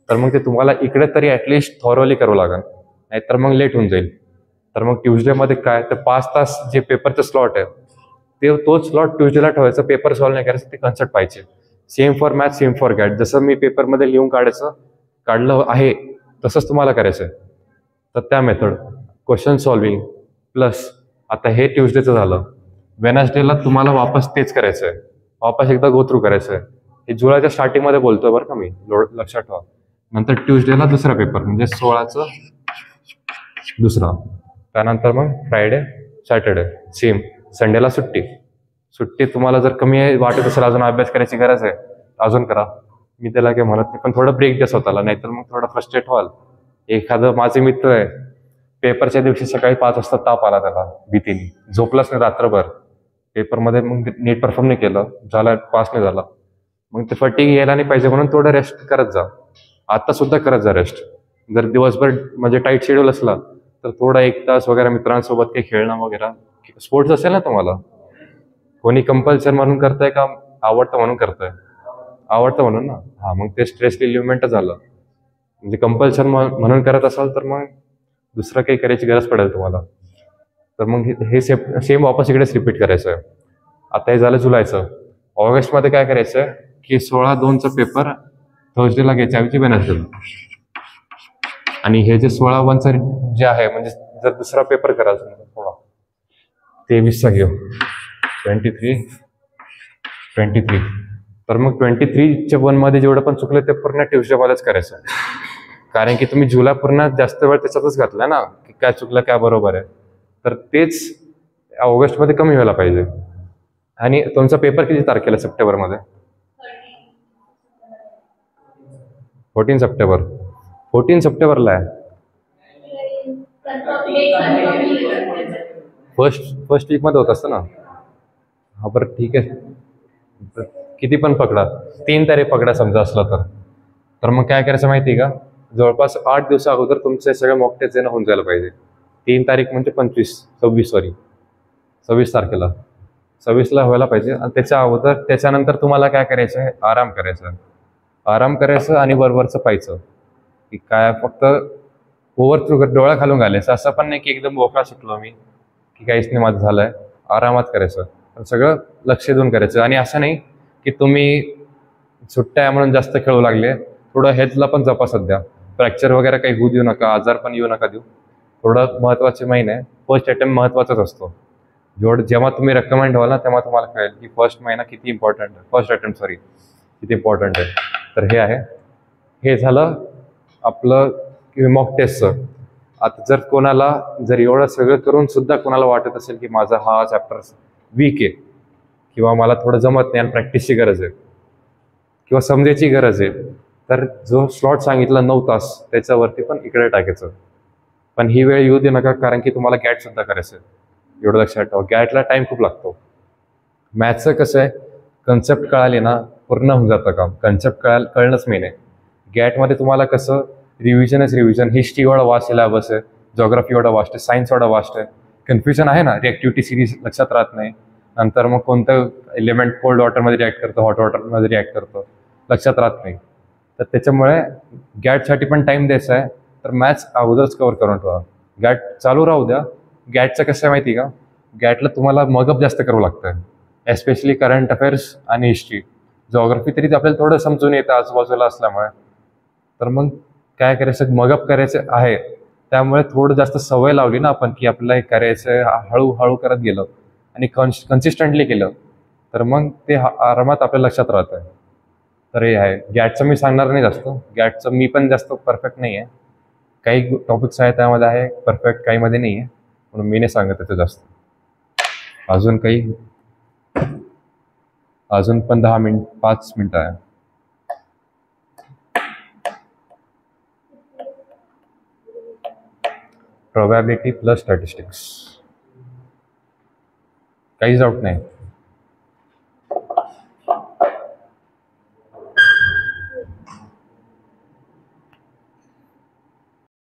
तर मग ते तुम्हाला इकडे तरी ॲटलिस्ट थॉरोली करावं लागेल, नाहीतर मग लेट होऊन जाईल. तर मग ट्यूजडेमध्ये काय, तर 5 तास जे पेपरचं स्लॉट आहे ते तोच स्लॉट ट्यूजडेला ठेवायचं. पेपर सॉल्व्ह नाही करायचं, ते कन्सेप्ट पाहिजे. Same for math, same for GAT. जसं मी पेपरमध्ये लिहून काढलं आहे तसंच तुम्हाला करायचं आहे. तर त्या मेथड क्वेश्चन सॉल्विंग प्लस आता हे ट्यूजडेचं झालं. वेनसडेला तुम्हाला वापस तेच करायचं आहे, वापस एकदा गो थ्रू करायचं आहे. हे जुलैच्या स्टार्टिंगमध्ये बोलतोय बरं का मी, लक्षात ठेवा. नंतर ट्यूजडेला दुसरा पेपर म्हणजे 16चं दुसरा, त्यानंतर मग फ्रायडे सॅटर्डे सेम, संडेला सुट्टी तुम्हाला जर कमी वाटत असेल, अजून अभ्यास करायची गरज आहे अजून करा, मी त्याला काही म्हणत नाही, पण थोडं ब्रेक द्या स्वतःला, नाहीतर मग थोडं फ्रस्ट्रेट व्हाल. एखादं माझे मित्र आहे, पेपरच्या दिवशी सकाळी 5 वाजता ताप आला त्याला भीतीने, झोपलाच नाही रात्रभर, पेपरमध्ये मग नीट परफॉर्म नाही केलं, झाला पास नाही झाला. मग ते फटीग यायला नाही पाहिजे म्हणून थोडं रेस्ट करत जा. आता सुद्धा करत जा रेस्ट. जर दिवसभर म्हणजे टाईट शेड्यूल असला तर थोडा 1 तास वगैरे मित्रांसोबत काही खेळणं वगैरे, स्पोर्ट्स असेल ना तुम्हाला, कोणी कंपल्सरी म्हणून करताय का आवडतं म्हणून करताय? आवडतं म्हणून ना, हा, मग ते स्ट्रेस रिलिव्हमेंटच झालं. म्हणजे कंपल्सरी म्हणून करत असाल तर मग दुसरं काही करायची गरज पडेल तुम्हाला. तर मग हे सेम वापस इकडेच रिपीट करायचं आहे. आता हे झालं जुलैचं. ऑगस्टमध्ये काय करायचं आहे की 16/2चा पेपर थर्सडेला घ्यायच्या ऐवजी वेनसडेला, आणि हे जे 16/1चं जे आहे म्हणजे जर दुसरा पेपर करायचा थोडा 23चा घेऊ, 23, तर मग 23च्या 1मध्ये जेवढं पण चुकलं ते पूर्ण ट्यूजडेमध्येच करायचं. कारण की तुम्ही जुलै पूर्ण जास्त वेळ त्याच्यातच घातला ना, की काय चुकलं काय बरोबर आहे, तर तेच ऑगस्टमध्ये कमी व्हायला पाहिजे. आणि तुमचा पेपर किती तारखेला सप्टेंबरमध्ये? 14 सप्टेंबरला आहे. फर्स्ट वीकमध्ये होत असतं ना. हा बरं ठीक आहे, किती पण पकडा, 3 तारीख पकडा समजा असलं तर मग काय करायचं माहिती आहे का, जवळपास 8 दिवसा अगोदर तुमचे सगळे मॉक टेस्ट देणं होऊन जायला पाहिजे. 3 तारीख म्हणजे 26 तारखेला 26ला व्हायला पाहिजे. आणि त्याच्या अगोदर त्याच्यानंतर तुम्हाला काय करायचं आहे, आराम करायचं आणि वरवरचं पाहायचं की काय, फक्त ओव्हर थ्रू डोळा घालून घालायचं. असं पण नाही की एकदम बोका सुटलो मी की काहीच नाही माझं झालंय, आरामात करायचं, सगळं लक्ष देऊन करायचं. आणि असं नाही की तुम्ही सुट्ट्या आहे म्हणून जास्त खेळू लागले, थोडं हेल्थला पण जपा. सध्या फ्रॅक्चर वगैरे काही होऊ देऊ नका, आजार पण येऊ नका देऊ. थोडं महत्त्वाचे महिने आहे, फर्स्ट अटेम्प्ट महत्त्वाचाच असतो. जेव्हा तुम्ही रेकमेंड व्हाल ना तेव्हा तुम्हाला कळेल की फर्स्ट महिना किती इम्पॉर्टंट आहे, फर्स्ट अटेम्प्ट किती इम्पॉर्टंट आहे. तर हे आहे, हे झालं आपलं मॉक टेस्टचं. आता जर एवढं सगळं करून सुद्धा कोणाला वाटत असेल की माझा हा चॅप्टर वीक आहे किंवा मला थोडं जमत नाही आणि प्रॅक्टिसची गरज आहे किंवा समजायची गरज आहे, तर जो स्लॉट सांगितला 9 तास त्याच्यावरती पण इकडे टाकायचं. पण ही वेळ येऊ दे नका, कारण की तुम्हाला गॅट सुद्धा करायचं आहे. एवढं लक्षात ठेवा, गॅटला टाईम खूप लागतो. मॅथ्सचं कसं आहे, कन्सेप्ट कळाले ना पूर्ण होऊन जातं काम, कन्सेप्ट कळणंच मेन आहे. गॅटमध्ये तुम्हाला कसं रिव्हिजन, हिस्ट्री एवढा वास्ट सिलेबस आहे, जॉग्राफी एवढा वास्ट आहे, सायन्स एवढा वास्ट आहे, कन्फ्युजन आहे ना, रिॲक्टिव्हिटी सिरीज लक्षात राहत नाही, नंतर मग कोणतं एलिमेंट कोल्ड वॉटरमध्ये रिॲक्ट करतो, हॉट वॉटरमध्ये रिॲक्ट करतो, लक्षात राहत नाही. तर त्याच्यामुळे गॅटसाठी पण टाईम द्यायचा आहे तर मॅथ्स अगोदरच कव्हर करून ठेवा. गॅट चालू राहू द्या. गॅटचं कसं आहे माहिती का, गॅटला तुम्हाला मगअप जास्त करावं लागतं, एस्पेशली करंट अफेअर्स आणि हिस्ट्री. जॉग्रफी तरी आपल्याला थोडं समजून येतं आजूबाजूला असल्यामुळे. तर मग काय करायचं, मगअप करायचं आहे, त्यामुळे थोडं जास्त सवय लावली ना आपण की आपल्याला हे करायचं, हळूहळू करत गेलं आणि कन्सिस्टंटली केलं तर मग ते आरामात आपल्या लक्षात राहतं. तर हे आहे. गॅटचं मी सांगणार नाही जास्त. गॅटचं मी पण जास्त परफेक्ट नाही आहे. काही टॉपिक्स आहेत त्यामध्ये आहे परफेक्ट, काहीमध्ये नाही आहे, म्हणून मी नाही सांगत त्याचं जास्त. अजून काही, अजून पण 5 मिनिटं आहे. प्रोबॅबिलिटी प्लस स्टॅटिस्टिक्स, काहीच डाऊट नाही.